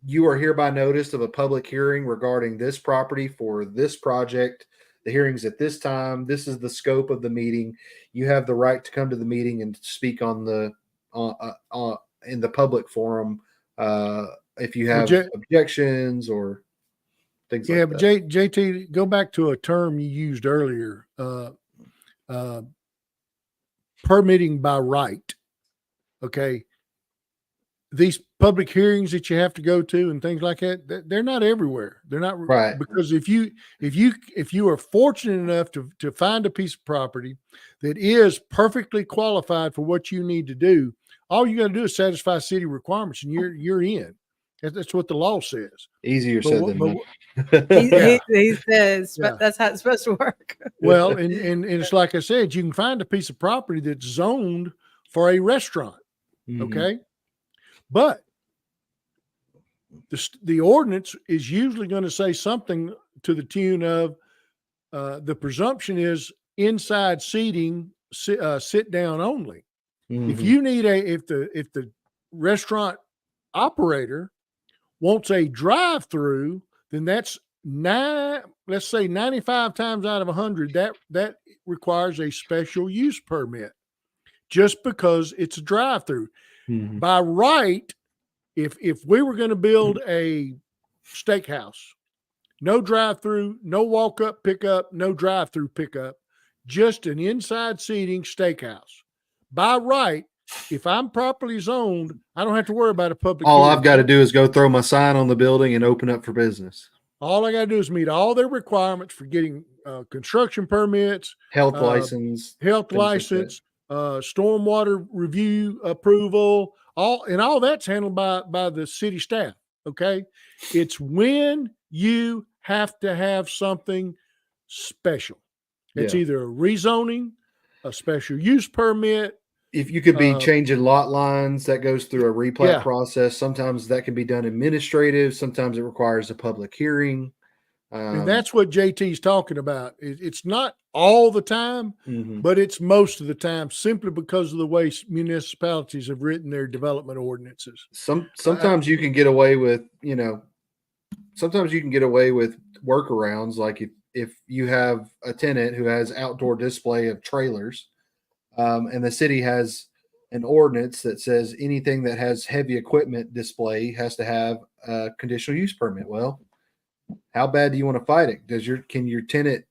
Speaker 3: you are hereby noticed of a public hearing regarding this property for this project. The hearing's at this time. This is the scope of the meeting. You have the right to come to the meeting and speak on the in the public forum if you have objections or things like that.
Speaker 2: Yeah, but JT, go back to a term you used earlier, permitting by right. Okay. These public hearings that you have to go to and things like that, they're not everywhere. They're not
Speaker 3: right.
Speaker 2: Because if you are fortunate enough to find a piece of property that is perfectly qualified for what you need to do, all you got to do is satisfy city requirements and you're in. That's what the law says.
Speaker 3: Easier said than done.
Speaker 4: He says that's how it's supposed to work.
Speaker 2: Well, and it's like I said, you can find a piece of property that's zoned for a restaurant. Mm-hmm. Okay. But the ordinance is usually going to say something to the tune of the presumption is inside seating, sit down only. Mm-hmm. If you need if the restaurant operator wants a drive-through, then that's let's say 95 times out of 100 that requires a special use permit just because it's a drive-through. Mm-hmm. By right, if we were going to build a steakhouse, no drive-through, no walk-up pickup, no drive-through pickup, just an inside seating steakhouse. By right, if I'm properly zoned, I don't have to worry about a public.
Speaker 3: All I've got to do is go throw my sign on the building and open up for business.
Speaker 2: All I got to do is meet all their requirements for getting construction permits,
Speaker 3: health license,
Speaker 2: stormwater review approval, all that's handled by the city staff. Okay. It's when you have to have something special. It's either a rezoning, a special use permit,
Speaker 3: If you could be
Speaker 2: Uh,
Speaker 3: changing lot lines, that goes through a replat
Speaker 2: Yeah.
Speaker 3: process. Sometimes that can be done administrative. Sometimes it requires a public hearing.
Speaker 2: And that's what JT's talking about. It's not all the time,
Speaker 3: Mhm.
Speaker 2: but it's most of the time, simply because of the way municipalities have written their development ordinances.
Speaker 3: Sometimes you can get away with, sometimes you can get away with workarounds. Like if you have a tenant who has outdoor display of trailers, and the city has an ordinance that says anything that has heavy equipment display has to have a conditional use permit. Well, how bad do you want to fight it? Can your tenant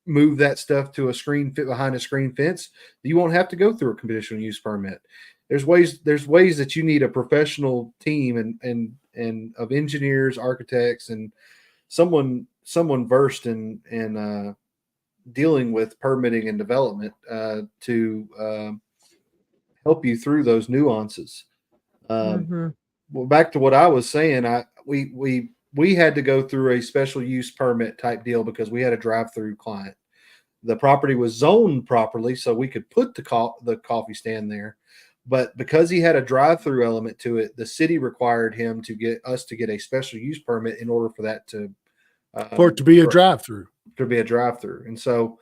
Speaker 3: move that stuff to a screen fit behind a screen fence? You won't have to go through a conditional use permit. There's ways that you need a professional team and of engineers, architects, and someone versed in dealing with permitting and development to help you through those nuances.
Speaker 4: Mhm.
Speaker 3: Well, back to what I was saying, we had to go through a special use permit type deal because we had a drive-through client. The property was zoned properly, so we could put the coffee stand there. But because he had a drive-through element to it, the city required him to get a special use permit in order for that
Speaker 2: For it to be a drive-through.
Speaker 3: to be a drive-through, and so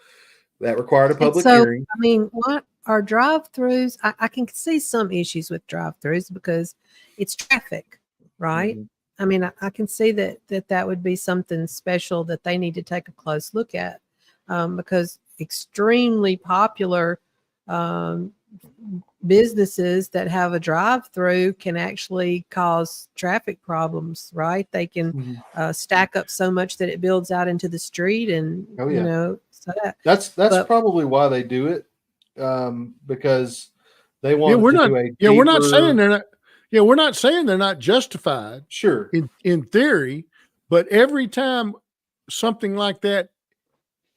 Speaker 3: that required a
Speaker 4: And
Speaker 3: public
Speaker 4: so,
Speaker 3: hearing.
Speaker 4: I mean, what are drive-throughs? I can see some issues with drive-throughs because it's traffic, right?
Speaker 3: Mhm.
Speaker 4: I mean, I can see that would be something special that they need to take a close look at, because extremely popular um, businesses that have a drive-through can actually cause traffic problems, right? They can
Speaker 3: Mhm.
Speaker 4: stack up so much that it builds out into the street, and
Speaker 3: Oh, yeah.
Speaker 4: so that.
Speaker 3: That's
Speaker 4: But
Speaker 3: probably why they do it, because they
Speaker 2: Yeah,
Speaker 3: want
Speaker 2: we're
Speaker 3: to
Speaker 2: not.
Speaker 3: do a
Speaker 2: Yeah, we're not saying
Speaker 3: deeper.
Speaker 2: they're not. Yeah, we're not saying they're not justified
Speaker 3: Sure.
Speaker 2: in theory, but every time something like that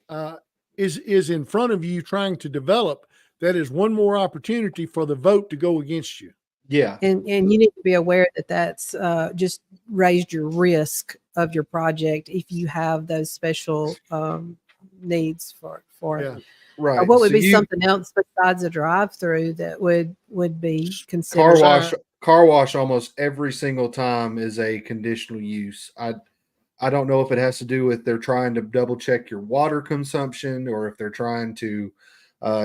Speaker 2: uh, is in front of you trying to develop, that is one more opportunity for the vote to go against you.
Speaker 3: Yeah.
Speaker 4: and you need to be aware that that's just raised your risk of your project if you have those special needs for it.
Speaker 2: Yeah,
Speaker 3: Right.
Speaker 4: What would
Speaker 3: So
Speaker 4: be something else besides a drive-through that would be
Speaker 3: car
Speaker 4: considered?
Speaker 3: wash almost every single time is a conditional use. I don't know if it has to do with they're trying to double check your water consumption, or if they're trying to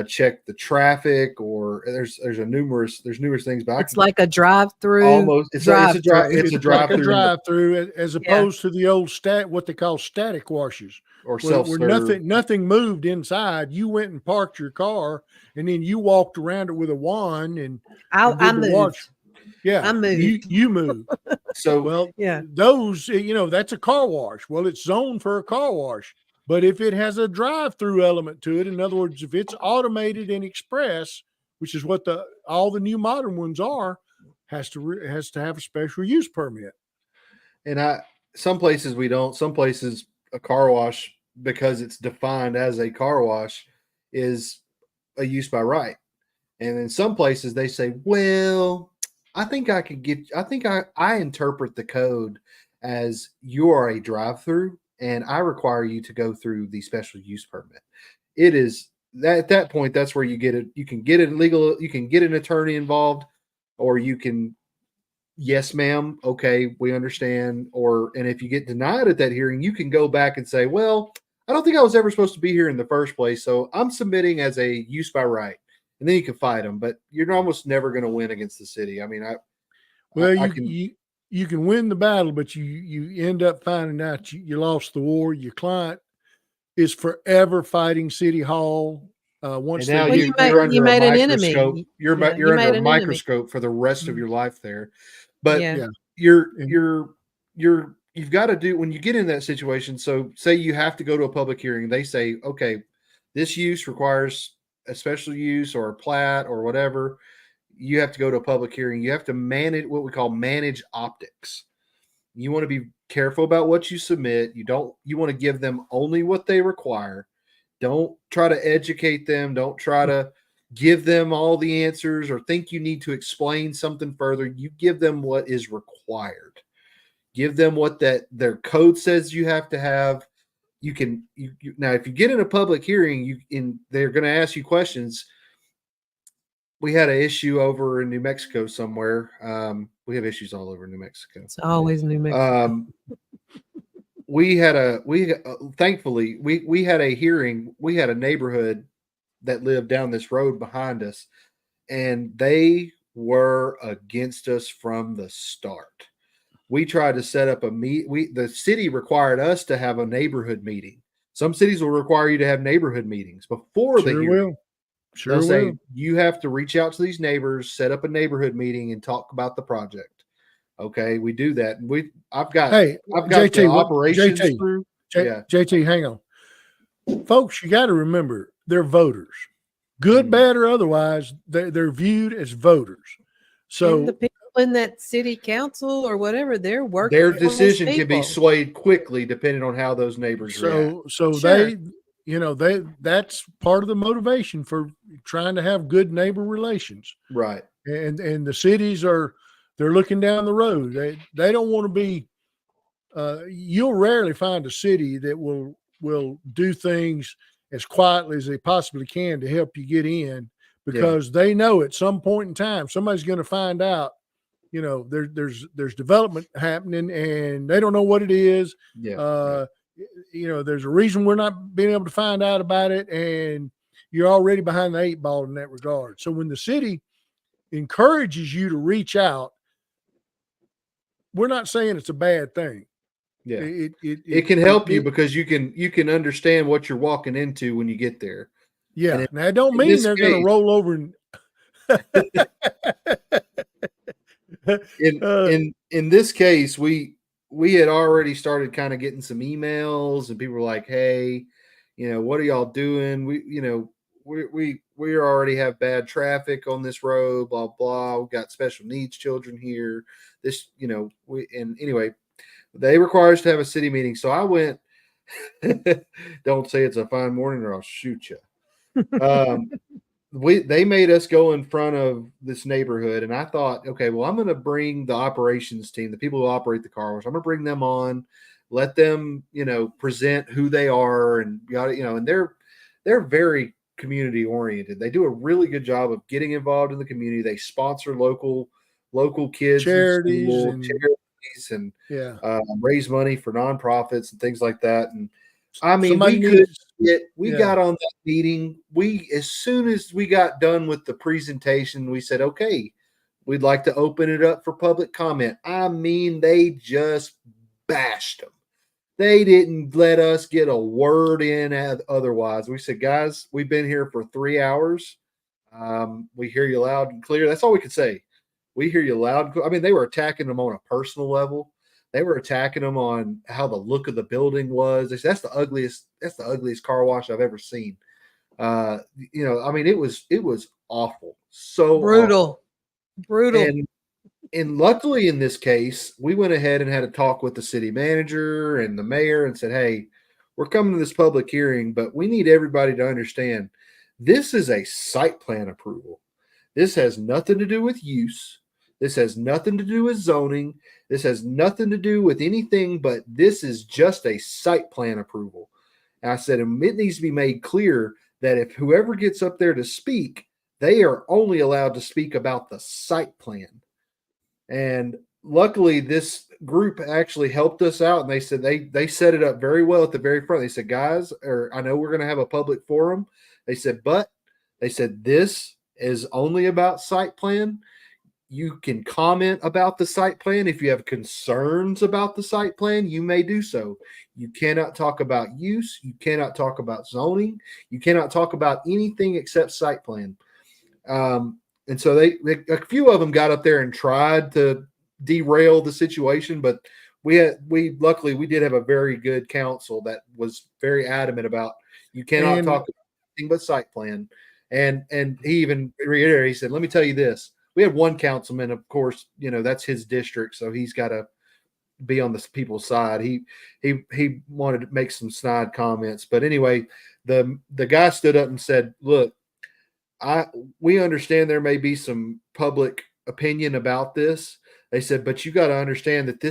Speaker 3: check the traffic, or there's numerous things. But
Speaker 4: It's like a drive-through
Speaker 3: almost it's
Speaker 4: drive-through.
Speaker 3: a
Speaker 2: it's
Speaker 3: drive
Speaker 2: like a
Speaker 3: through
Speaker 2: drive-through as
Speaker 4: Yeah.
Speaker 2: opposed to the old what they call static washes,
Speaker 3: or
Speaker 2: where
Speaker 3: self serve.
Speaker 2: nothing moved inside. You went and parked your car, and then you walked around it with a wand and
Speaker 4: I
Speaker 2: did the
Speaker 4: moved.
Speaker 2: wash.
Speaker 4: I
Speaker 2: Yeah,
Speaker 4: moved.
Speaker 2: you move.
Speaker 3: So
Speaker 2: Well,
Speaker 4: Yeah.
Speaker 2: those, that's a car wash. Well, it's zoned for a car wash. But if it has a drive-through element to it, in other words, if it's automated and express, which is what all the new modern ones are, has to have a special use permit.
Speaker 3: and some places we don't. Some places a car wash, because it's defined as a car wash, is a use by right. And in some places they say, well, I think I interpret the code as you are a drive-through and I require you to go through the special use permit. It is that at that point, that's where you get it. You can get you can get an attorney involved, or you can, yes, ma'am, okay, we understand. And if you get denied at that hearing, you can go back and say, well, I don't think I was ever supposed to be here in the first place, so I'm submitting as a use by right. And then you can fight them, but you're almost never going to win against the city. I mean,
Speaker 2: Well,
Speaker 3: I can.
Speaker 2: you can win the battle, but you end up finding out you lost the war. Your client is forever fighting City Hall. Once
Speaker 3: And now
Speaker 2: they
Speaker 3: you're
Speaker 2: get
Speaker 3: under a
Speaker 4: made an
Speaker 3: microscope.
Speaker 4: enemy.
Speaker 3: You're
Speaker 4: Yeah,
Speaker 3: you're
Speaker 4: you
Speaker 3: under
Speaker 4: made
Speaker 3: a
Speaker 4: an enemy.
Speaker 3: microscope for the rest of
Speaker 2: Mhm.
Speaker 3: your life there. But
Speaker 4: Yeah.
Speaker 2: Yeah.
Speaker 3: you've got to do, when you get in that situation. So say you have to go to a public hearing. They say, okay, this use requires a special use or a plat or whatever. You have to go to a public hearing. You have to what we call manage optics. You want to be careful about what you submit. You want to give them only what they require. Don't try to educate them. Don't try to give them all the answers or think you need to explain something further. You give them what is required. Give them what their code says you have to have. Now, if you get in a public hearing, they're going to ask you questions. we had an issue over in New Mexico somewhere. We have issues all over New Mexico.
Speaker 4: It's always New Mexico.
Speaker 3: Thankfully we had a hearing. We had a neighborhood that lived down this road behind us, and they were against us from the start. We tried to set up the city required us to have a neighborhood meeting. Some cities will require you to have neighborhood meetings before the hearing. They'll say you have to reach out to these neighbors, set up a neighborhood meeting, and talk about the project. Okay, we do that. And I've got
Speaker 2: JT,
Speaker 3: the operations crew.
Speaker 2: JT, hang on. Folks, you got to remember they're voters. Good, bad, or otherwise, they're viewed as voters. So
Speaker 4: and the people in that city council or whatever, they're working.
Speaker 3: Their decision can be swayed quickly depending on how those neighbors react.
Speaker 2: So sure. That's part of the motivation for trying to have good neighbor relations.
Speaker 3: Right.
Speaker 2: And the cities they're looking down the road. They don't want to be you'll rarely find a city that will do things as quietly as they possibly can to help you get in, because they know at some point in time somebody's going to find out, there's development happening and they don't know what it is. There's a reason we're not being able to find out about it, and you're already behind the 8 ball in that regard. So when the city encourages you to reach out, we're not saying it's a bad thing.
Speaker 3: Yeah, it can help you because you can understand what you're walking into when you get there.
Speaker 2: Yeah, now it don't mean they're going to roll over and.
Speaker 3: in this case, we had already started kind of getting some emails, and people were like, "Hey, what are y'all doing? We already have bad traffic on this road. Blah blah. We got special needs children here. Anyway." They require us to have a city meeting. So I went, don't say it's a fine morning or I'll shoot you. They made us go in front of this neighborhood. And I thought, okay, well, I'm going to bring the operations team, the people who operate the car wash. I'm going to bring them on, let them, present who they are. And, and they're very community oriented. They do a really good job of getting involved in the community. They sponsor local kids,
Speaker 2: charities,
Speaker 3: and raise money for nonprofits and things like that. And I mean, we got on that meeting. As soon as we got done with the presentation, we said, okay, we'd like to open it up for public comment. I mean, they just bashed them. They didn't let us get a word in otherwise. We said, guys, we've been here for 3 hours. We hear you loud and clear. That's all we could say. We hear you loud. I mean, they were attacking them on a personal level. They were attacking them on how the look of the building was. They said, that's the ugliest car wash I've ever seen. I mean, it was awful. So
Speaker 4: brutal.
Speaker 3: And luckily in this case, we went ahead and had a talk with the city manager and the mayor and said, hey, we're coming to this public hearing, but we need everybody to understand this is a site plan approval. This has nothing to do with use. This has nothing to do with zoning. This has nothing to do with anything, but this is just a site plan approval. And I said, and it needs to be made clear that if whoever gets up there to speak, they are only allowed to speak about the site plan. And luckily, this group actually helped us out, and they said they set it up very well at the very front. They said, guys, I know we're going to have a public forum. They said, but they said this is only about site plan. You can comment about the site plan. If you have concerns about the site plan, you may do so. You cannot talk about use. You cannot talk about zoning. You cannot talk about anything except site plan. And so a few of them got up there and tried to derail the situation, but luckily we did have a very good council that was very adamant about you cannot talk about anything but site plan. And he even reiterated, he said, let me tell you this. We had one councilman, of course, that's his district, so he's got to be on the people's side. He wanted to make some snide comments, but anyway, the guy stood up and said, "Look, we understand there may be some public opinion about this." They said, "But you got to understand that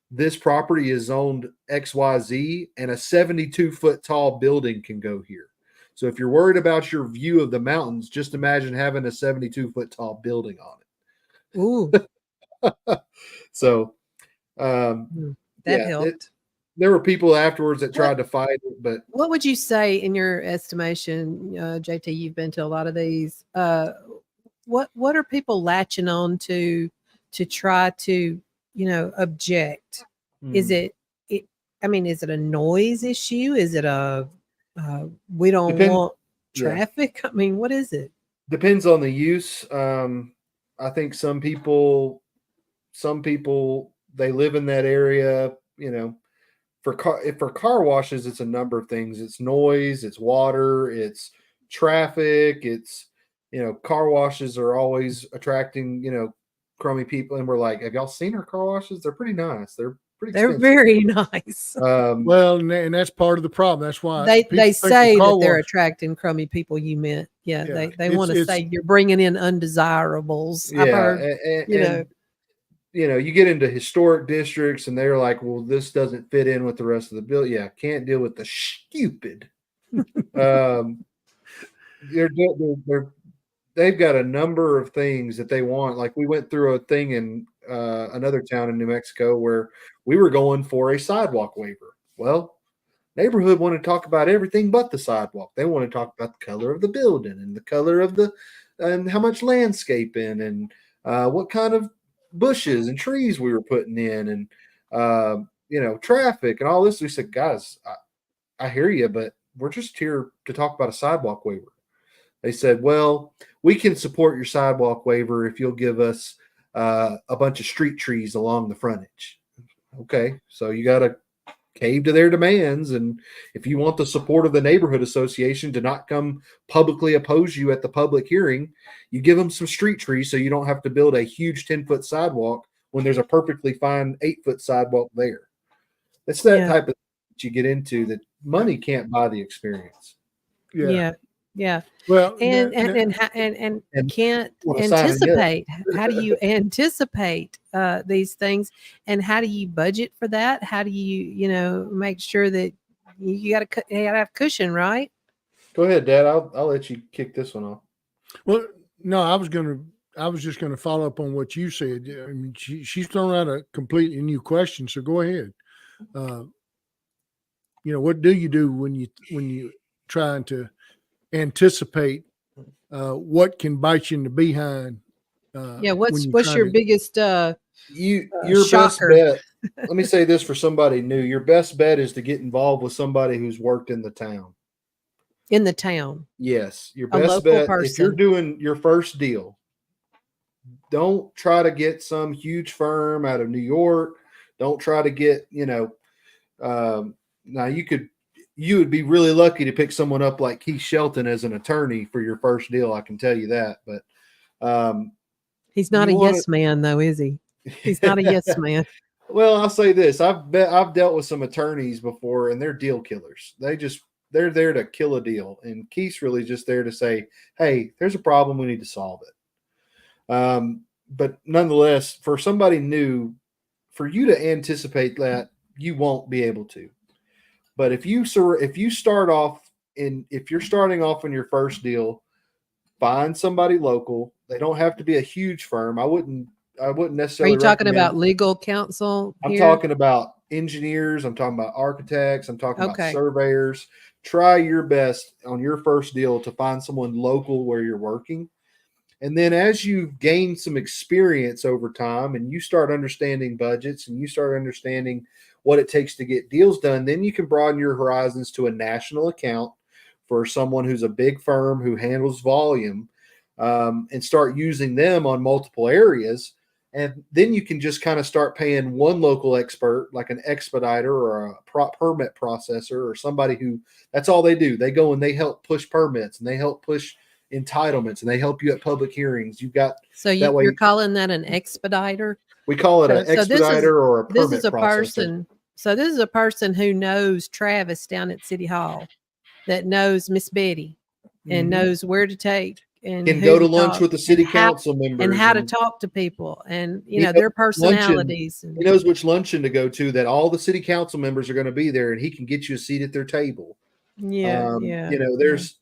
Speaker 3: this property is zoned XYZ, and a 72-foot tall building can go here. So if you're worried about your view of the mountains, just imagine having a 72-foot tall building on
Speaker 4: Ooh,
Speaker 3: it. So,
Speaker 4: that
Speaker 3: yeah,
Speaker 4: helped.
Speaker 3: there were people afterwards that tried to fight it, but
Speaker 4: What would you say, in your estimation, JT? You've been to a lot of these. What are people latching on to try to object? Is it? I mean, is it a noise issue? Is it a we don't
Speaker 3: Depends.
Speaker 4: want
Speaker 3: Yeah.
Speaker 4: traffic? I mean, what is it?
Speaker 3: Depends on the use. I think some people they live in that area, for car washes, it's a number of things. It's noise, it's water, it's traffic, it's car washes are always attracting, crummy people. And we're like, have y'all seen our car washes? They're pretty nice. They're pretty
Speaker 4: They're
Speaker 3: expensive.
Speaker 4: very nice.
Speaker 2: Well, and that's part of the problem. That's why
Speaker 4: They
Speaker 2: people think the
Speaker 4: say
Speaker 2: car
Speaker 4: that they're
Speaker 2: wash-
Speaker 4: attracting crummy people. You meant, yeah.
Speaker 2: Yeah,
Speaker 4: They want to say you're bringing in undesirables. I've heard,
Speaker 3: and you get into historic districts and they're like, well, this doesn't fit in with the rest of the bill. Yeah, can't deal with the stupid. They've got a number of things that they want. Like we went through a thing in another town in New Mexico where we were going for a sidewalk waiver. Well, neighborhood want to talk about everything but the sidewalk. They want to talk about the color of the building and the color of and how much landscaping and what kind of bushes and trees we were putting in and traffic and all this. We said, guys, I hear you, but we're just here to talk about a sidewalk waiver. They said, well, we can support your sidewalk waiver if you'll give us a bunch of street trees along the frontage. Okay, so you got to cave to their demands. And if you want the support of the neighborhood association to not come publicly oppose you at the public hearing, you give them some street trees so you don't have to build a huge 10-foot sidewalk when there's a perfectly fine 8-foot sidewalk there. It's that type of that you get into that money can't buy the experience.
Speaker 4: Yeah.
Speaker 2: Well,
Speaker 4: and can't anticipate. How do you anticipate these things, and how do you budget for that? How do you make sure that you got to have cushion, right?
Speaker 3: Go ahead, Dad. I'll let you kick this one off.
Speaker 2: Well, no, I was just gonna follow up on what you said. I mean, she's thrown out a completely new question, so go ahead. What do you do when you trying to anticipate what can bite you in the behind?
Speaker 4: What's your biggest
Speaker 3: your
Speaker 4: shocker?
Speaker 3: best bet? Let me say this for somebody new. Your best bet is to get involved with somebody who's worked in the town.
Speaker 4: In the town.
Speaker 3: Yes, your best bet person. If you're doing your first deal, don't try to get some huge firm out of New York. Don't try to get now you would be really lucky to pick someone up like JT Shelton as an attorney for your first deal. I can tell you that, but
Speaker 4: he's not a yes man though, is he? He's not a yes man.
Speaker 3: Well, I'll say this. I've dealt with some attorneys before and they're deal killers. They're there to kill a deal. And Keith's really just there to say, hey, there's a problem. We need to solve it. But nonetheless, for somebody new, for you to anticipate that, you won't be able to. But if you're starting off in your first deal, find somebody local. They don't have to be a huge firm. I wouldn't necessarily.
Speaker 4: Are you talking about legal counsel?
Speaker 3: I'm talking about engineers. I'm talking about architects. I'm talking about surveyors. Try your best on your first deal to find someone local where you're working. And then as you gain some experience over time and you start understanding budgets and you start understanding what it takes to get deals done, then you can broaden your horizons to a national account for someone who's a big firm who handles volume, and start using them on multiple areas. And then you can just kind of start paying one local expert, like an expediter or a permit processor or somebody who that's all they do. They go and they help push permits and they help push entitlements and they help you at public hearings. You've got
Speaker 4: you're calling that an expediter?
Speaker 3: We call it an expediter or a permit processor.
Speaker 4: This is a person who knows Travis down at City Hall, that knows Miss Betty and knows where to take and
Speaker 3: can go to lunch with the city council members
Speaker 4: and how to talk to people and their personalities.
Speaker 3: He knows which luncheon to go to that all the city council members are going to be there and he can get you a seat at their table.
Speaker 4: Yeah, yeah.
Speaker 3: There's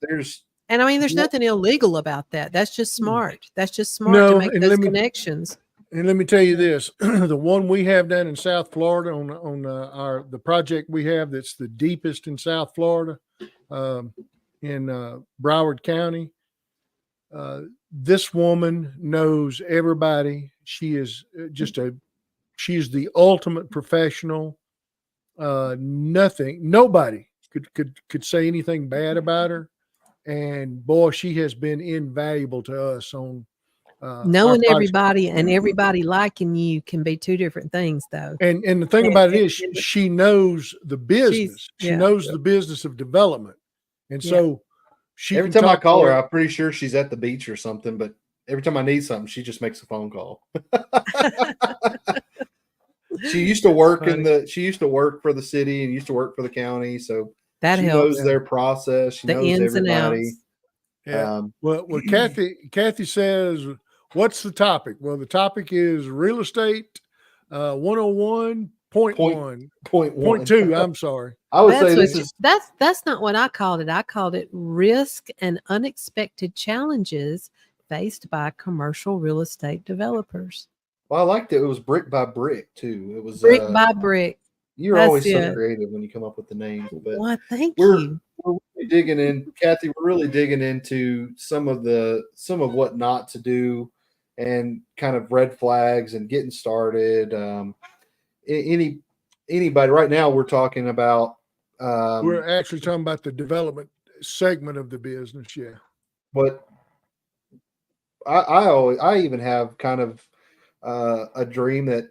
Speaker 4: And I mean, there's
Speaker 3: Yeah.
Speaker 4: nothing illegal about that. That's just smart. That's just smart to
Speaker 2: No,
Speaker 4: make
Speaker 2: and
Speaker 4: those connections.
Speaker 2: And let me tell you this: the one we have down in South Florida on the project we have that's the deepest in South Florida, in Broward County. This woman knows everybody. She is she is the ultimate professional. Nobody could say anything bad about her. And boy, she has been invaluable to us on our
Speaker 4: Knowing
Speaker 2: project.
Speaker 4: everybody and everybody liking you can be two different things, though.
Speaker 2: And the thing about it is, she knows the business. She
Speaker 4: yeah.
Speaker 2: knows the business of development, and
Speaker 4: Yeah.
Speaker 2: so she
Speaker 3: every
Speaker 2: can
Speaker 3: time I
Speaker 2: talk
Speaker 3: call
Speaker 2: to
Speaker 3: her, I'm pretty sure she's at the beach or something. But every time I need something, she just makes a phone call. She used to work she used to work for the city and used to work for the county, so
Speaker 4: That
Speaker 3: she
Speaker 4: helps.
Speaker 3: knows their process. She
Speaker 4: The
Speaker 3: knows
Speaker 4: ins and
Speaker 3: everybody.
Speaker 4: outs.
Speaker 2: Yeah. Well, Kathy says, "What's the topic?" Well, the topic is real estate 101.1.
Speaker 3: Point
Speaker 2: 2. I'm sorry.
Speaker 3: I would say
Speaker 4: That's
Speaker 3: this is
Speaker 4: that's not what I called it. I called it risk and unexpected challenges faced by commercial real estate developers.
Speaker 3: well, I liked it. It was brick by brick too. It was
Speaker 4: Brick by brick.
Speaker 3: you're
Speaker 4: That's
Speaker 3: always so
Speaker 4: it.
Speaker 3: creative when you come up with the names. But
Speaker 4: Well, thank
Speaker 3: we're
Speaker 4: you.
Speaker 3: really digging in, Kathy. We're really digging into some of what not to do, and kind of red flags and getting started. Anybody right now? We're talking about
Speaker 2: We're actually talking about the development segment of the business. Yeah.
Speaker 3: what I even have kind of a dream that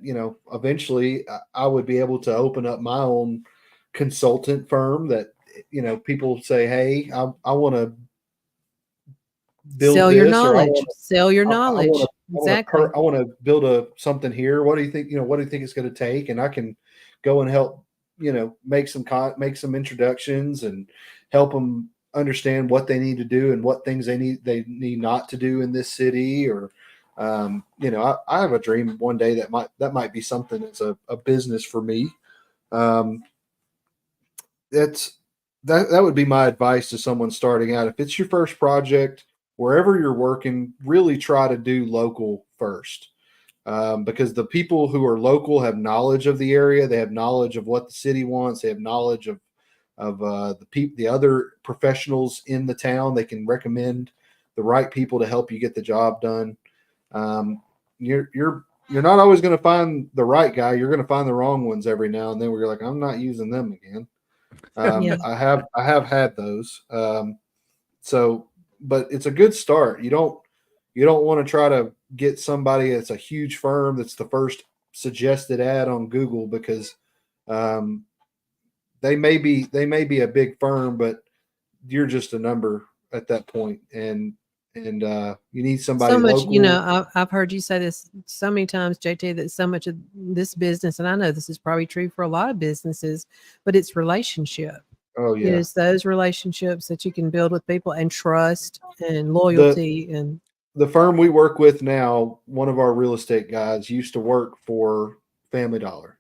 Speaker 3: eventually I would be able to open up my own consultant firm that people say, hey, I want to build
Speaker 4: Sell your
Speaker 3: this, or
Speaker 4: knowledge. Sell your knowledge. Exactly.
Speaker 3: I want to build something here. What do you think? What do you think it's going to take? And I can go and help, make some introductions and help them understand what they need to do and what things they need not to do in this city. Or, I have a dream one day that might be something that's a business for me. That would be my advice to someone starting out. If it's your first project, wherever you're working, really try to do local first, because the people who are local have knowledge of the area. They have knowledge of what the city wants. They have knowledge of the other professionals in the town. They can recommend the right people to help you get the job done. You're not always going to find the right guy. You're going to find the wrong ones every now and then, where you're like, I'm not using them again.
Speaker 4: Yeah.
Speaker 3: I have had those. But it's a good start. You don't want to try to get somebody that's a huge firm that's the first suggested ad on Google, because they may be a big firm, but you're just a number at that point, and you need somebody
Speaker 4: So much,
Speaker 3: local.
Speaker 4: I've heard you say this so many times, JT, that so much of this business, and I know this is probably true for a lot of businesses, but it's relationship.
Speaker 3: Oh
Speaker 4: It
Speaker 3: yeah,
Speaker 4: is those relationships that you can build with people, and trust and loyalty. And
Speaker 3: the firm we work with now, one of our real estate guys used to work for Family Dollar.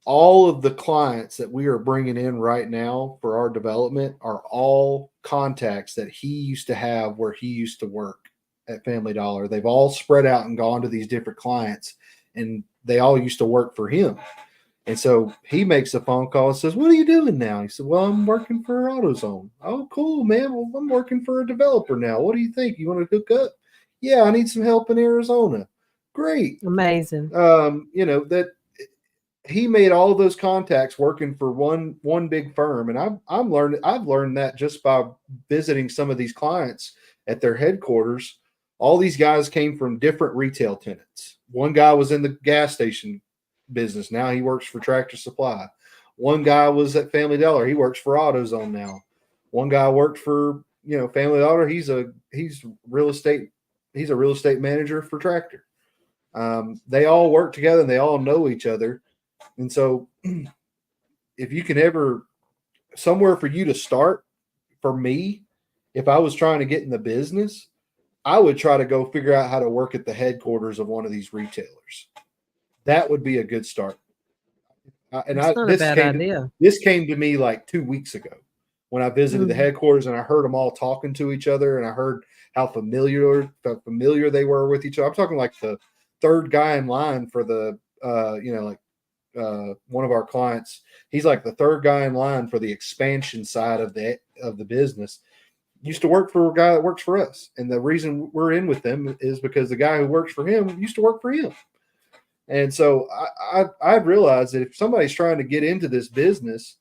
Speaker 3: All of the clients that we are bringing in right now for our development are all contacts that he used to have where he used to work at Family Dollar. They've all spread out and gone to these different clients, and they all used to work for him. And so he makes a phone call and says, "What are you doing now?" He said, "Well, I'm working for AutoZone." "Oh, cool, man. Well, I'm working for a developer now. What do you think? You want to hook up?" "Yeah, I need some help in Arizona." "Great."
Speaker 4: amazing.
Speaker 3: That he made all of those contacts working for one big firm. And I've learned that just by visiting some of these clients at their headquarters. All these guys came from different retail tenants. One guy was in the gas station business. Now he works for Tractor Supply. One guy was at Family Dollar. He works for AutoZone now. One guy worked for, Family Dollar. He's real estate. He's a real estate manager for Tractor. They all work together and they all know each other. And so if you can ever, somewhere for you to start, for me, if I was trying to get in the business, I would try to go figure out how to work at the headquarters of one of these retailers. That would be a good start.
Speaker 4: It's not a bad idea.
Speaker 3: This came to me like 2 weeks ago. when I visited the headquarters, and I heard them all talking to each other, and I heard how familiar they were with each other. I'm talking like the third guy in line for the, one of our clients. He's like the third guy in line for the expansion side of the business. Used to work for a guy that works for us, and the reason we're in with them is because the guy who works for him used to work for him. And so I've realized that if somebody's trying to get into this business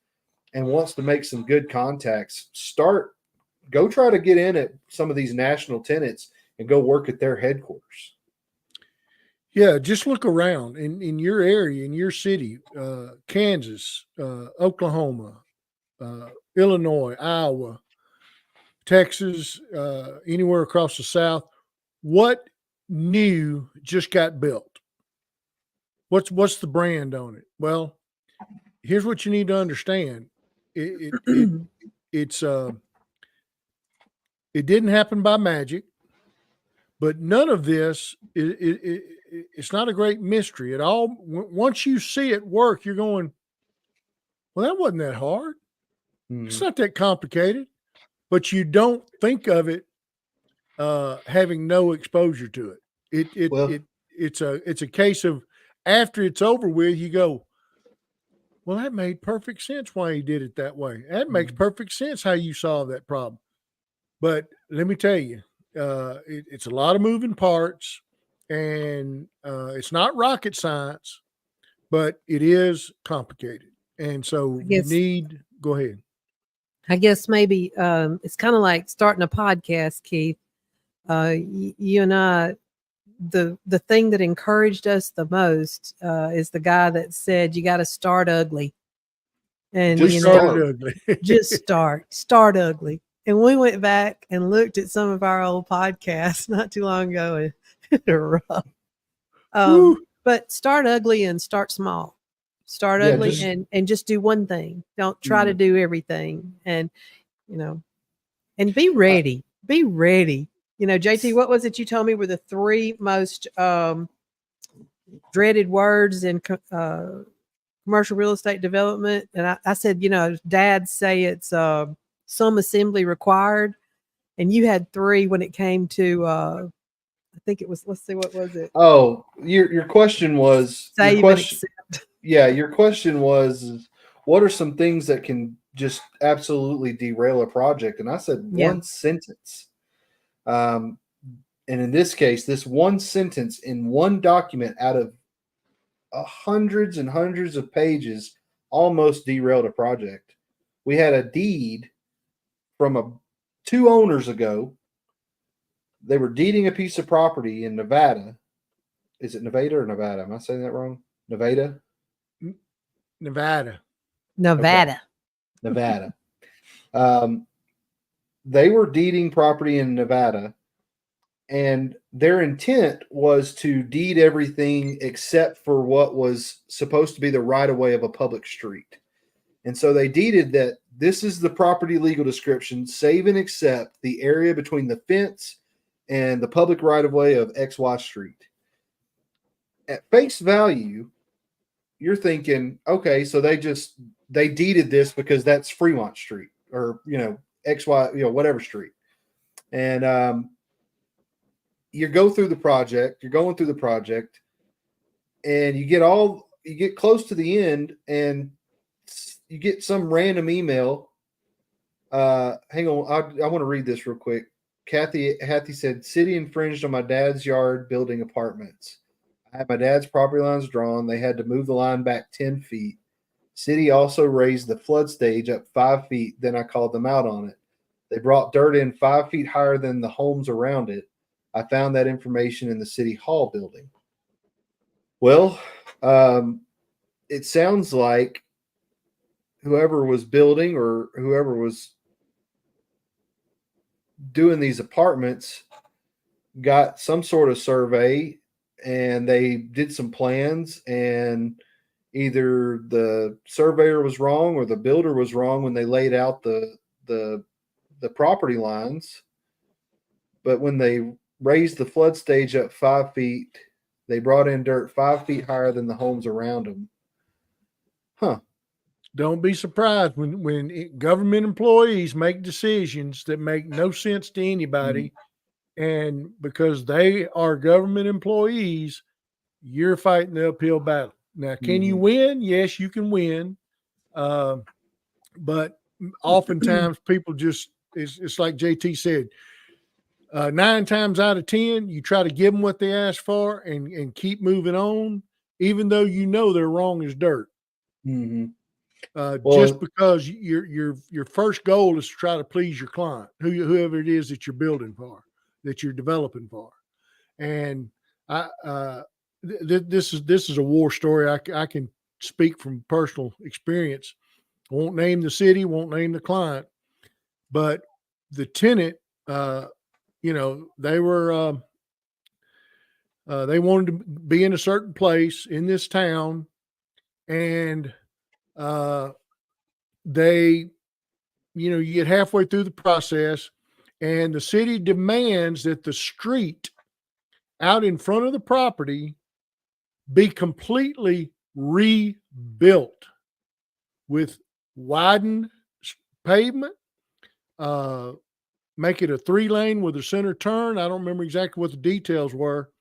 Speaker 3: and wants to make some good contacts, go try to get in at some of these national tenants and go work at their headquarters.
Speaker 2: Yeah, just look around in your area, in your city, Kansas, Oklahoma, Illinois, Iowa, Texas, anywhere across the South. What new just got built? What's the brand on it? Well, here's what you need to understand. It didn't happen by magic, but none of this it's not a great mystery at all. Once you see it work, you're going, well, that wasn't that hard. It's not that complicated, but you don't think of it having no exposure to it. It's a case of, after it's over with, you go, well, that made perfect sense why he did it that way. That makes perfect sense how you solve that problem. But let me tell you, it's a lot of moving parts, and it's not rocket science, but it is complicated. And so go ahead.
Speaker 4: I guess maybe it's kind of like starting a podcast, Keith. You and I, the thing that encouraged us the most is the guy that said you got to start ugly, and
Speaker 3: just
Speaker 4: start ugly. And we went back and looked at some of our old podcasts not too long ago, and they're rough. But start ugly and start small. Start ugly and just do one thing. Don't try to do everything, and and be ready. Be ready. JT, what was it you told me were the 3 most dreaded words in commercial real estate development? And I said, dads say it's some assembly required. And you had 3 when it came to, I think it was, let's see, what was it?
Speaker 3: Oh, your question was,
Speaker 4: save and accept.
Speaker 3: Yeah, your question was, what are some things that can just absolutely derail a project? And I said one sentence. And in this case, this one sentence in one document out of hundreds and hundreds of pages almost derailed a project. We had a deed from 2 owners ago. They were deeding a piece of property in Nevada. Is it Nevada or Nevada? Am I saying that wrong? Nevada.
Speaker 2: Okay.
Speaker 3: Nevada. They were deeding property in Nevada, and their intent was to deed everything except for what was supposed to be the right-of-way of a public street. And so they deeded that this is the property legal description, save and accept the area between the fence and the public right-of-way of XY Street. At face value, you're thinking, okay, so they deeded this because that's Fremont Street, or XY, whatever street. And you're going through the project, and you get close to the end, and you get some random email. Hang on, I want to read this real quick. Kathy said, city infringed on my dad's yard building apartments. I had my dad's property lines drawn. They had to move the line back 10 feet. City also raised the flood stage up 5 feet. Then I called them out on it. They brought dirt in 5 feet higher than the homes around it. I found that information in the city hall building. Well, it sounds like whoever was building or whoever was doing these apartments got some sort of survey, and they did some plans, and either the surveyor was wrong or the builder was wrong when they laid out the property lines. But when they raised the flood stage up 5 feet, they brought in dirt 5 feet higher than the homes around them.
Speaker 2: Don't be surprised when government employees make decisions that make no sense to anybody, and because they are government employees, you're fighting the uphill battle. Now, can you win? Yes, you can win, but oftentimes people just it's like JT said. 9 times out of 10, you try to give them what they ask for and keep moving on, even though you know they're wrong as dirt. Just because your first goal is to try to please your client, whoever it is that you're building for, that you're developing for. And this is a war story. I can speak from personal experience. I won't name the city, won't name the client, but the tenant, they were they wanted to be in a certain place in this town, and they, you get halfway through the process, and the city demands that the street out in front of the property be completely rebuilt with widened pavement, make it a 3-lane with a center turn. I don't remember exactly what the details were,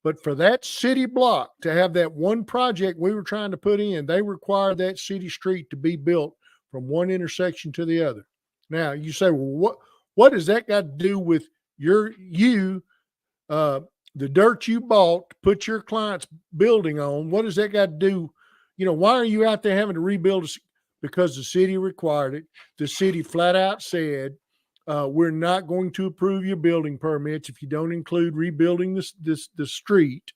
Speaker 2: but for that city block to have that one project we were trying to put in, they required that city street to be built from one intersection to the other. Now you say, well, what does that got to do with the dirt you bought to put your client's building on? What does that got to do? Why are you out there having to rebuild? Because the city required it. The city flat out said, we're not going to approve your building permits if you don't include rebuilding the street.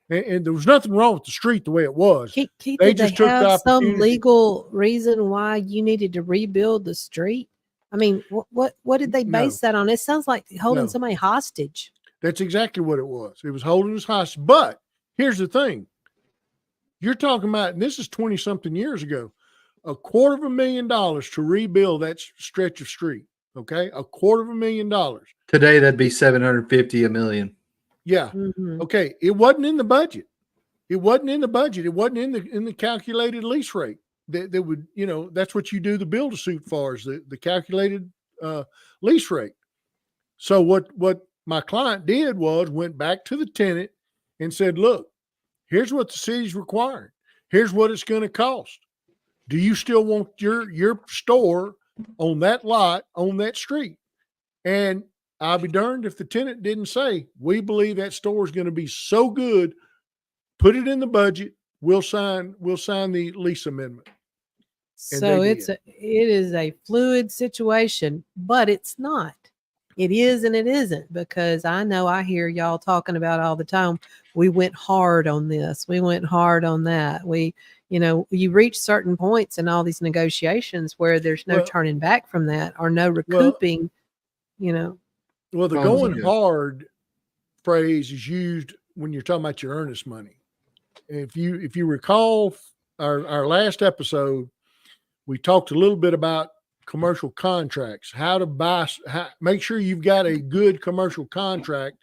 Speaker 2: And there was nothing wrong with the street the way it was.
Speaker 4: Keith,
Speaker 2: they
Speaker 4: did
Speaker 2: just
Speaker 4: they
Speaker 2: took
Speaker 4: have
Speaker 2: the
Speaker 4: some
Speaker 2: opportunity.
Speaker 4: legal reason why you needed to rebuild the street? I mean, what did they base that on? It sounds like holding somebody hostage.
Speaker 2: That's exactly what it was. It was holding us hostage. But here's the thing. You're talking about, and this is 20-something years ago, $250,000 to rebuild that stretch of street. Okay, $250,000.
Speaker 3: Today, that'd be $750 a million.
Speaker 2: Yeah. Okay. It wasn't in the budget. It wasn't in the calculated lease rate. That would, that's what you do the build-to-suit for, is the calculated lease rate. So what my client did was went back to the tenant and said, look, here's what the city's requiring. Here's what it's going to cost. Do you still want your store on that lot, on that street? And I'll be darned if the tenant didn't say, we believe that store is going to be so good, put it in the budget. We'll sign the lease amendment.
Speaker 4: So it is a fluid situation, but it's not. It is and it isn't, because I hear y'all talking about all the time. We went hard on this. We went hard on that. You reach certain points in all these negotiations where there's no turning back from that, or no recouping, Well,
Speaker 2: the going hard phrase is used when you're talking about your earnest money. If you recall our last episode, we talked a little bit about commercial contracts, how to make sure you've got a good commercial contract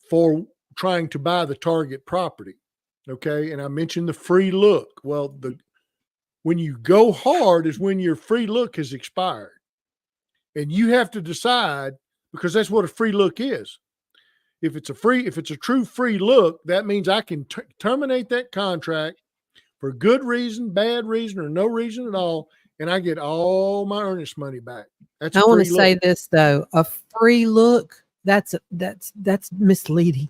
Speaker 2: for trying to buy the target property. Okay. And I mentioned the free look. Well, when you go hard is when your free look has expired, and you have to decide, because that's what a free look is. If it's a true free look, that means I can terminate that contract for good reason, bad reason, or no reason at all, and I get all my earnest money back. That's
Speaker 4: I want to say this though: a free look, that's misleading,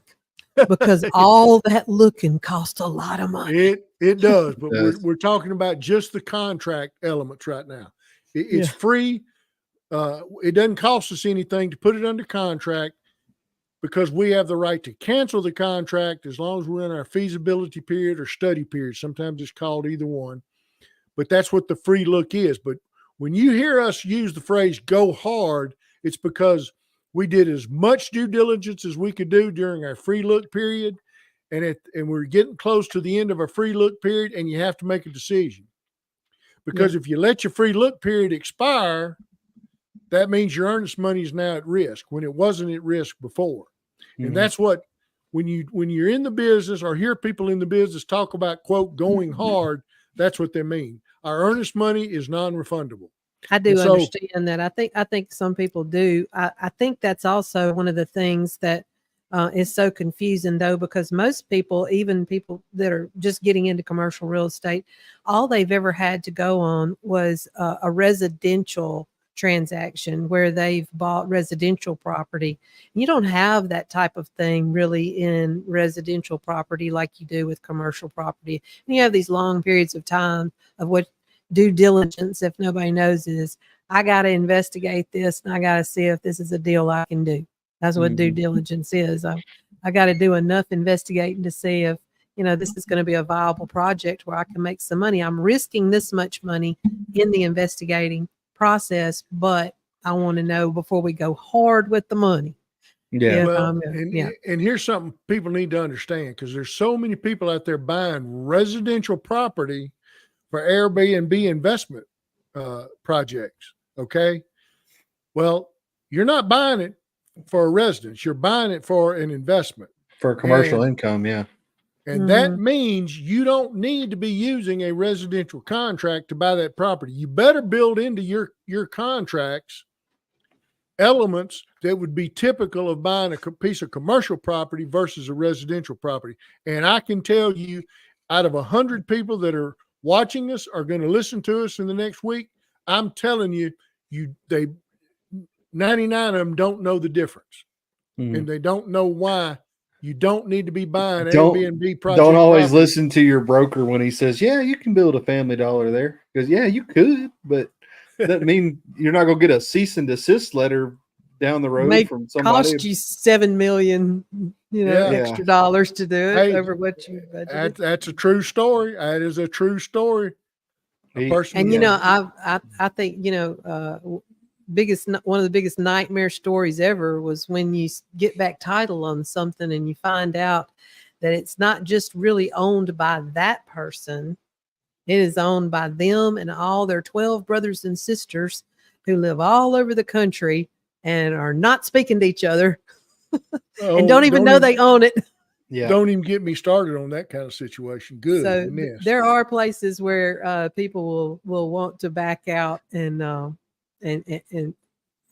Speaker 4: because all that looking costs a lot of money.
Speaker 2: It does, but we're talking about just the contract elements right now. It's free. It doesn't cost us anything to put it under contract, because we have the right to cancel the contract as long as we're in our feasibility period or study period. Sometimes it's called either one, but that's what the free look is. But when you hear us use the phrase go hard, it's because we did as much due diligence as we could do during our free look period. And we're getting close to the end of our free look period, and you have to make a decision. Because if you let your free look period expire, that means your earnest money is now at risk when it wasn't at risk before. And that's what, when you're in the business or hear people in the business talk about, quote, going hard, that's what they mean. our earnest money is non-refundable.
Speaker 4: I do
Speaker 2: And so-
Speaker 4: understand that. I think some people do. I think that's also one of the things that is so confusing, though, because most people, even people that are just getting into commercial real estate, all they've ever had to go on was a residential transaction where they've bought residential property. You don't have that type of thing really in residential property like you do with commercial property. And you have these long periods of time of what due diligence, if nobody knows, is I got to investigate this and I got to see if this is a deal I can do. That's what due diligence is. I got to do enough investigating to see if, this is going to be a viable project where I can make some money. I'm risking this much money in the investigating process, but I want to know before we go hard with the money.
Speaker 3: Yeah.
Speaker 2: Well, and here's something people need to understand, because there's so many people out there buying residential property for Airbnb investment projects. Okay. Well, you're not buying it for a residence. You're buying it for an investment.
Speaker 3: For commercial income. Yeah.
Speaker 2: And that means you don't need to be using a residential contract to buy that property. You better build into your contracts elements that would be typical of buying a piece of commercial property versus a residential property. And I can tell you, out of 100 people that are watching us, are going to listen to us in the next week, I'm telling you, 99 of them don't know the difference. And they don't know why you don't need to be buying Airbnb project.
Speaker 3: Don't always listen to your broker when he says, yeah, you can build a Family Dollar there. Because, yeah, you could, but that doesn't mean you're not going to get a cease and desist letter down the road from somebody.
Speaker 4: Cost you $7 million, extra dollars to do it over what you budgeted.
Speaker 2: That's a true story. That is a true story.
Speaker 4: I think one of the biggest nightmare stories ever was when you get back title on something and you find out that it's not just really owned by that person. It is owned by them and all their 12 brothers and sisters who live all over the country and are not speaking to each other and don't even know they own it.
Speaker 2: Yeah. Don't even get me started on that kind of situation. Good.
Speaker 4: So there are places where people will want to back out and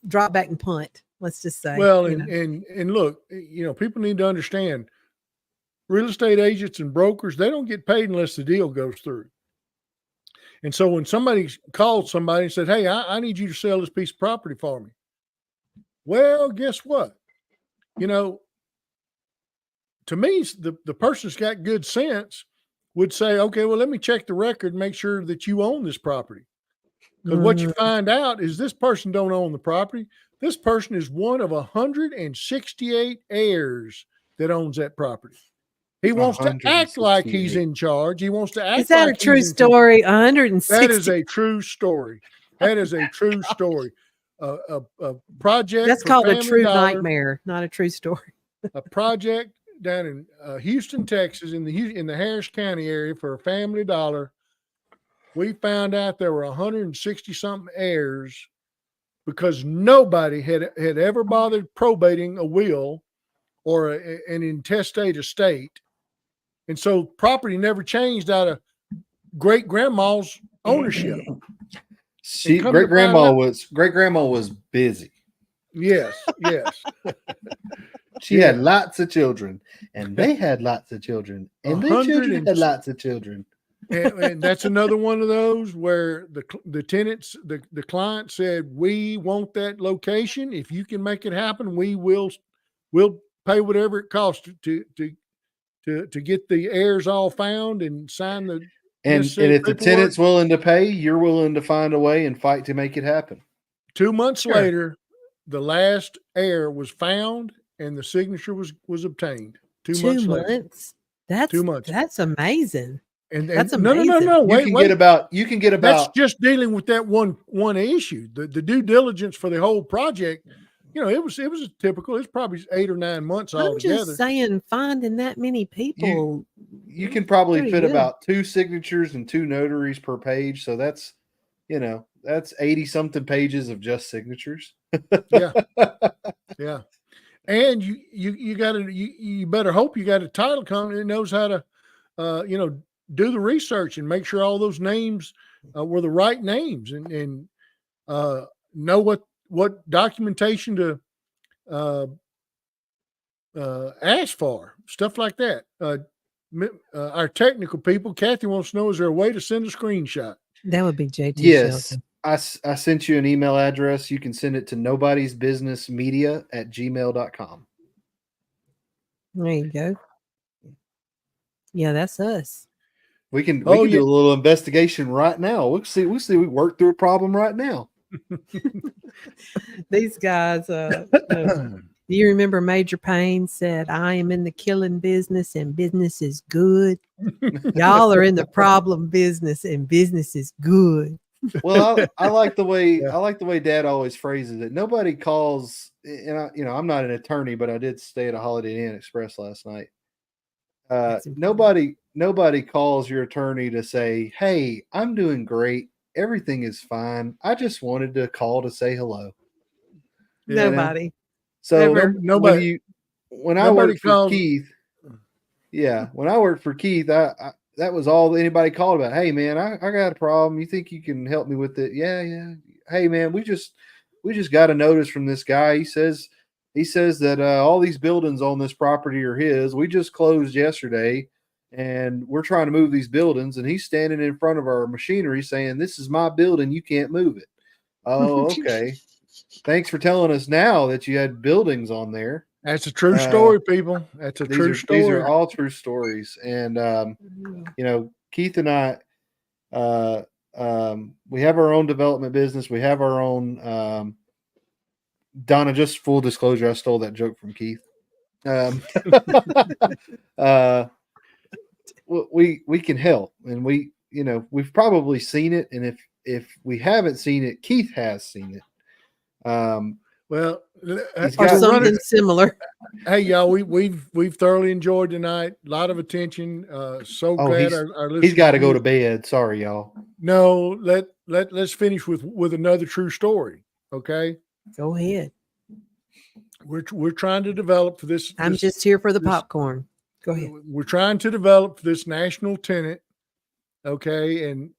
Speaker 4: drop back and punt. Let's just say.
Speaker 2: Well, and look, people need to understand, real estate agents and brokers, they don't get paid unless the deal goes through. And so when somebody called somebody and said, hey, I need you to sell this piece of property for me. Well, guess what? To me, the person that's got good sense would say, okay, well, let me check the record and make sure that you own this property. Because what you find out is this person don't own the property. This person is one of 168 heirs that owns that property. He wants to act like he's in charge. He wants to act.
Speaker 4: Is that
Speaker 2: like
Speaker 4: a true story? 160.
Speaker 2: That is a true story. That is a true story. A project.
Speaker 4: That's called a true
Speaker 2: Dollar,
Speaker 4: nightmare, not a true story.
Speaker 2: A project down in Houston, Texas, in the Harris County area for a Family Dollar. We found out there were 160 something heirs because nobody had ever bothered probating a will or an intestate estate. And so property never changed out of great grandma's ownership.
Speaker 3: Great grandma was busy.
Speaker 2: Yes.
Speaker 3: She had lots of children, and they had lots of children, and their children had lots of children.
Speaker 2: And that's another one of those where the tenants, the client said, we want that location. If you can make it happen, we'll pay whatever it costs to get the heirs all found and sign the.
Speaker 3: And if the tenant's willing to pay, you're willing to find a way and fight to make it happen.
Speaker 2: 2 months later, the last heir was found and the signature was obtained. 2 months later.
Speaker 4: That's
Speaker 2: 2 months.
Speaker 4: That's amazing.
Speaker 2: And
Speaker 4: that's amazing.
Speaker 2: No.
Speaker 3: You can get about.
Speaker 2: That's just dealing with that one issue. The due diligence for the whole project. It was typical. It's probably 8 or 9 months altogether.
Speaker 4: I'm just saying, finding that many people.
Speaker 3: You can probably fit about 2 signatures and 2 notaries per page. So that's 80 something pages of just signatures.
Speaker 2: Yeah. And you better hope you got a title company that knows how to, do the research and make sure all those names were the right names, and know what documentation to ask for, stuff like that. Our technical people, Kathy wants to know, is there a way to send a screenshot?
Speaker 4: That would be JT
Speaker 3: Yes.
Speaker 4: Shelton.
Speaker 3: I sent you an email address. You can send it to nobodiesbusinessmedia@gmail.com.
Speaker 4: There you go. Yeah, that's us.
Speaker 3: We can
Speaker 2: Oh,
Speaker 3: do a little investigation right now. We'll see we work through a problem right now.
Speaker 4: These guys, do you remember Major Payne said, "I am in the killing business and business is good." Y'all are in the problem business and business is good.
Speaker 3: Well, I like the way Dad always phrases it. Nobody calls, and I'm not an attorney, but I did stay at a Holiday Inn Express last night. Nobody calls your attorney to say, "Hey, I'm doing great. Everything is fine. I just wanted to call to say hello."
Speaker 4: Nobody.
Speaker 3: So
Speaker 2: nobody.
Speaker 3: When I worked for Keith, when I worked for Keith, I that was all anybody called about. "Hey man, I got a problem. You think you can help me with it?" Yeah. "Hey man, we just got a notice from this guy. He says that all these buildings on this property are his. We just closed yesterday and we're trying to move these buildings, and he's standing in front of our machinery saying, 'This is my building, you can't move it.'" "Oh, okay. Thanks for telling us now that you had buildings on there."
Speaker 2: That's a true story, people. That's a true story.
Speaker 3: These are all true stories. And Keith and I, we have our own development business. We have our own. Donna, just full disclosure, I stole that joke from Keith. We can help, and we've probably seen it, and if we haven't seen it, Keith has seen it.
Speaker 2: Well,
Speaker 4: or something similar.
Speaker 2: Hey, y'all, we've thoroughly enjoyed tonight. A lot of attention. Glad our listeners.
Speaker 3: He's got to go to bed. Sorry, y'all.
Speaker 2: No, let's finish with another true story. Okay,
Speaker 4: go ahead.
Speaker 2: We're trying to develop for this.
Speaker 4: I'm just here for the popcorn. Go ahead.
Speaker 2: We're trying to develop this national tenant. Okay, and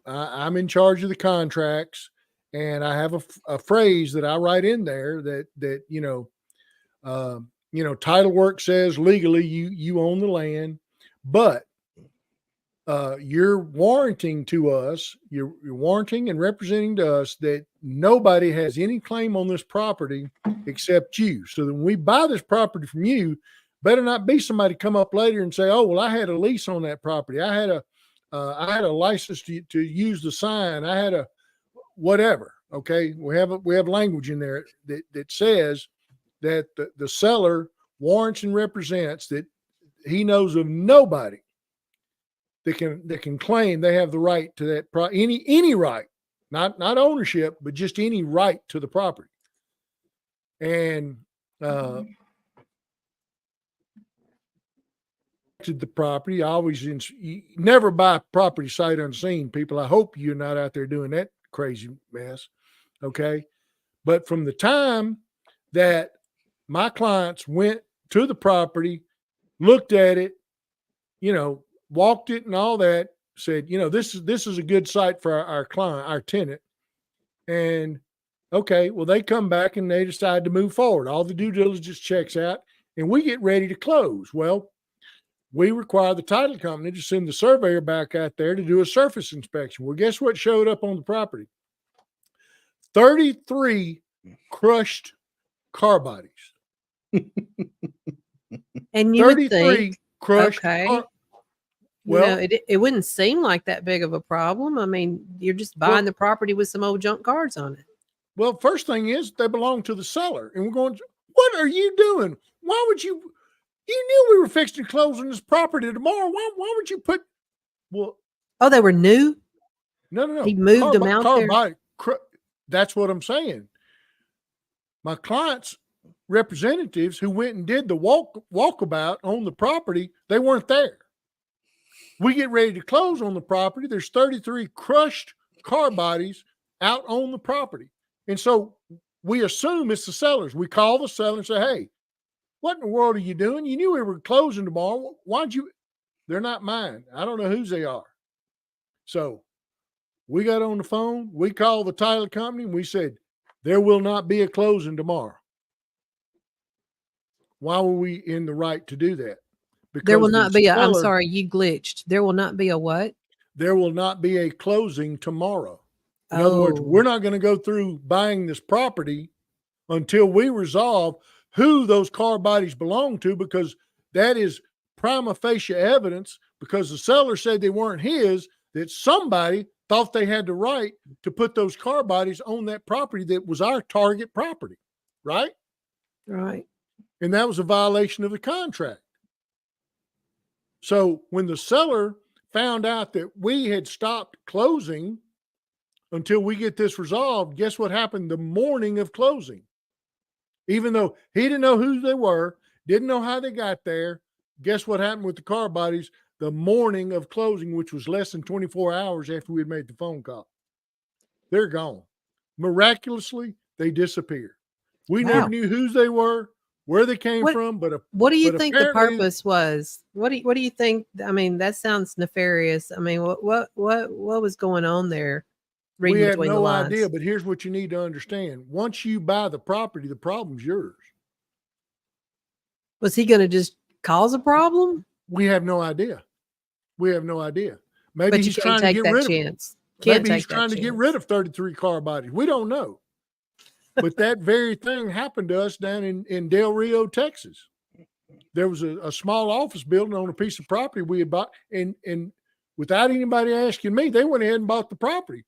Speaker 2: I'm in charge of the contracts. And I have a phrase that I write in there that title work says legally you own the land, but you're warranting to us, you're warranting and representing to us that nobody has any claim on this property except you. So that when we buy this property from you, better not be somebody come up later and say, "Oh, well, I had a lease on that property. I had a license to use the sign. I had a whatever." Okay, we have language in there that says that the seller warrants and represents that he knows of nobody that can claim they have the right to that any right, not ownership, but just any right to the property. And the property, never buy property sight unseen, people. I hope you're not out there doing that crazy mess. Okay. But from the time that my clients went to the property, looked at it, walked it and all that, said, this is a good site for our client, our tenant. And okay, well, they come back and they decide to move forward. All the due diligence checks out and we get ready to close. Well, we require the title company to send the surveyor back out there to do a surface inspection. Well, guess what showed up on the property? 33 crushed car bodies.
Speaker 4: And you would think,
Speaker 2: crushed.
Speaker 4: Okay. Well, it wouldn't seem like that big of a problem. I mean, you're just buying the property with some old junk cars on it.
Speaker 2: Well, first thing is they belong to the seller. And we're going, what are you doing? Why would you knew we were fixing to close on this property tomorrow. Why would you put,
Speaker 4: oh, they were new?
Speaker 2: No.
Speaker 4: He moved them out there.
Speaker 2: Body, that's what I'm saying. My clients' representatives who went and did the walkabout on the property, they weren't there. We get ready to close on the property. There's 33 crushed car bodies out on the property. And so we assume it's the sellers. We call the seller and say, "Hey, what in the world are you doing? You knew we were closing tomorrow. Why'd you?" They're not mine. I don't know whose they are. So we got on the phone. We called the title company and we said, there will not be a closing tomorrow. Why were we in the right to do that? Because
Speaker 4: There will not be I'm
Speaker 2: seller,
Speaker 4: sorry, you glitched. There will not be a what?
Speaker 2: there will not be a closing tomorrow. In other words,
Speaker 4: Oh,
Speaker 2: we're not going to go through buying this property until we resolve who those car bodies belong to, because that is prima facie evidence, because the seller said they weren't his, that somebody thought they had the right to put those car bodies on that property that was our target property, right?
Speaker 4: right.
Speaker 2: And that was a violation of the contract. So when the seller found out that we had stopped closing until we get this resolved, guess what happened the morning of closing? Even though he didn't know who they were, didn't know how they got there, guess what happened with the car bodies the morning of closing, which was less than 24 hours after we had made the phone call? They're gone. Miraculously, they disappeared. We
Speaker 4: Wow.
Speaker 2: never knew whose they were, where they came from, but
Speaker 4: What do you
Speaker 2: but
Speaker 4: think the
Speaker 2: apparently-
Speaker 4: purpose was? What do you think? I mean, that sounds nefarious. I mean, what was going on there?
Speaker 2: we
Speaker 4: Reading
Speaker 2: have
Speaker 4: between the
Speaker 2: no
Speaker 4: lines.
Speaker 2: idea. But here's what you need to understand. Once you buy the property, the problem's yours.
Speaker 4: Was he going to just cause a problem?
Speaker 2: We have no idea. We have no idea. Maybe
Speaker 4: But you
Speaker 2: he's
Speaker 4: can't
Speaker 2: trying to
Speaker 4: take
Speaker 2: get
Speaker 4: that
Speaker 2: rid of
Speaker 4: chance. Can't
Speaker 2: Maybe he's
Speaker 4: take that
Speaker 2: trying to get
Speaker 4: chance.
Speaker 2: rid of 33 car bodies. We don't know. But that very thing happened to us down in Del Rio, Texas. There was a small office building on a piece of property we had bought, and without anybody asking me, they went ahead and bought the property.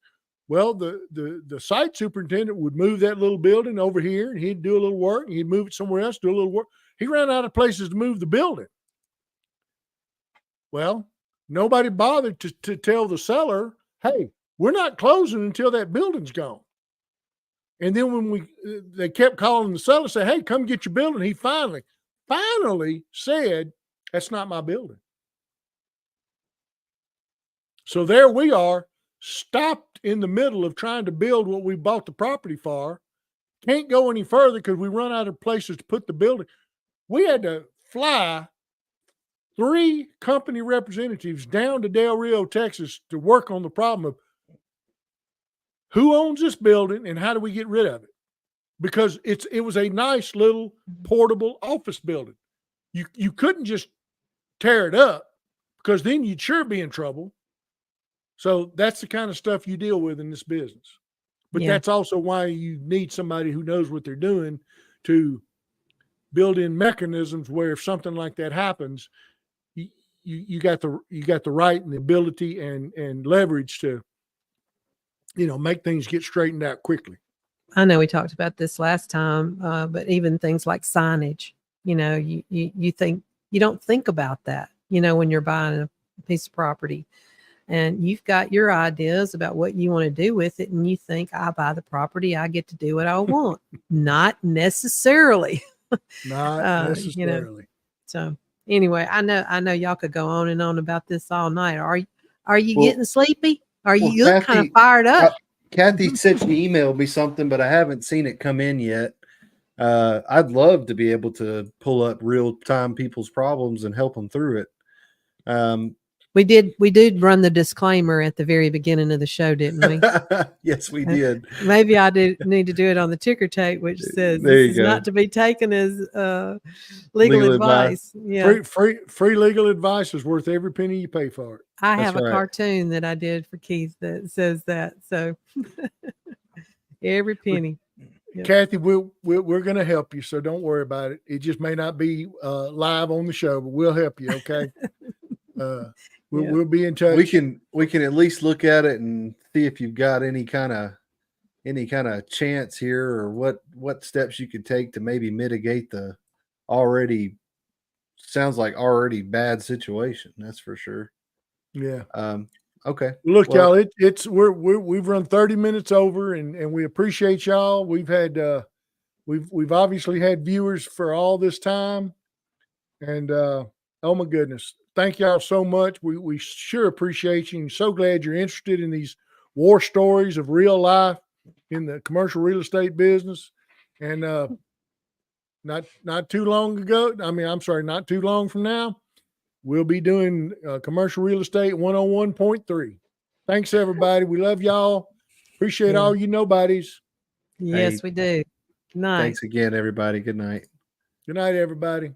Speaker 2: Well, the site superintendent would move that little building over here, and he'd do a little work, and he'd move it somewhere else, do a little work. He ran out of places to move the building. Well, nobody bothered to tell the seller, hey, we're not closing until that building's gone. And then when they kept calling the seller, say, hey, come get your building. He finally said, that's not my building. So there we are, stopped in the middle of trying to build what we bought the property for. Can't go any further because we run out of places to put the building. We had to fly 3 company representatives down to Del Rio, Texas to work on the problem of who owns this building and how do we get rid of it? Because it was a nice little portable office building. You couldn't just tear it up, because then you'd sure be in trouble. So that's the kind of stuff you deal with in this business. But
Speaker 4: Yeah.
Speaker 2: that's also why you need somebody who knows what they're doing to build in mechanisms where if something like that happens, you got the right and the ability and leverage to, make things get straightened out quickly.
Speaker 4: I know we talked about this last time, but even things like signage, you think, you don't think about that, when you're buying a piece of property, and you've got your ideas about what you want to do with it, and you think, I buy the property, I get to do what I want. Not necessarily.
Speaker 2: Not necessarily.
Speaker 4: So anyway, I know y'all could go on and on about this all night. Are you
Speaker 3: Well-
Speaker 4: getting sleepy? Are
Speaker 3: well,
Speaker 4: you look kind of
Speaker 3: Kathy,
Speaker 4: fired up?
Speaker 3: Kathy said she emailed me something, but I haven't seen it come in yet. I'd love to be able to pull up real time people's problems and help them through it.
Speaker 4: We did run the disclaimer at the very beginning of the show, didn't we?
Speaker 3: Yes, we did.
Speaker 4: Maybe I need to do it on the ticker tape, which says
Speaker 3: There you
Speaker 4: this is
Speaker 3: go.
Speaker 4: not to be taken as legal advice. Yeah,
Speaker 2: Free legal advice is worth every penny you pay for it.
Speaker 4: I
Speaker 3: That's
Speaker 4: have a
Speaker 3: right.
Speaker 4: cartoon that I did for Keith that says that. So every penny. Yep.
Speaker 2: Kathy, we're going to help you, so don't worry about it. It just may not be live on the show, but we'll help you. Okay. We'll be in touch.
Speaker 3: We can at least look at it and see if you've got any kind of chance here, or what steps you could take to maybe mitigate the already bad situation. That's for sure.
Speaker 2: Yeah.
Speaker 3: Okay.
Speaker 2: Look,
Speaker 3: Well-
Speaker 2: y'all, we've run 30 minutes over, and we appreciate y'all. We've had we've obviously had viewers for all this time, and oh my goodness, thank y'all so much. We sure appreciate you. And so glad you're interested in these war stories of real life in the commercial real estate business. And not too long ago, not too long from now, we'll be doing commercial real estate 101.3. Thanks, everybody. We love y'all. Appreciate all you nobodies.
Speaker 4: Yes, we do. Nice.
Speaker 3: Thanks again, everybody. Good night.
Speaker 2: Good night, everybody.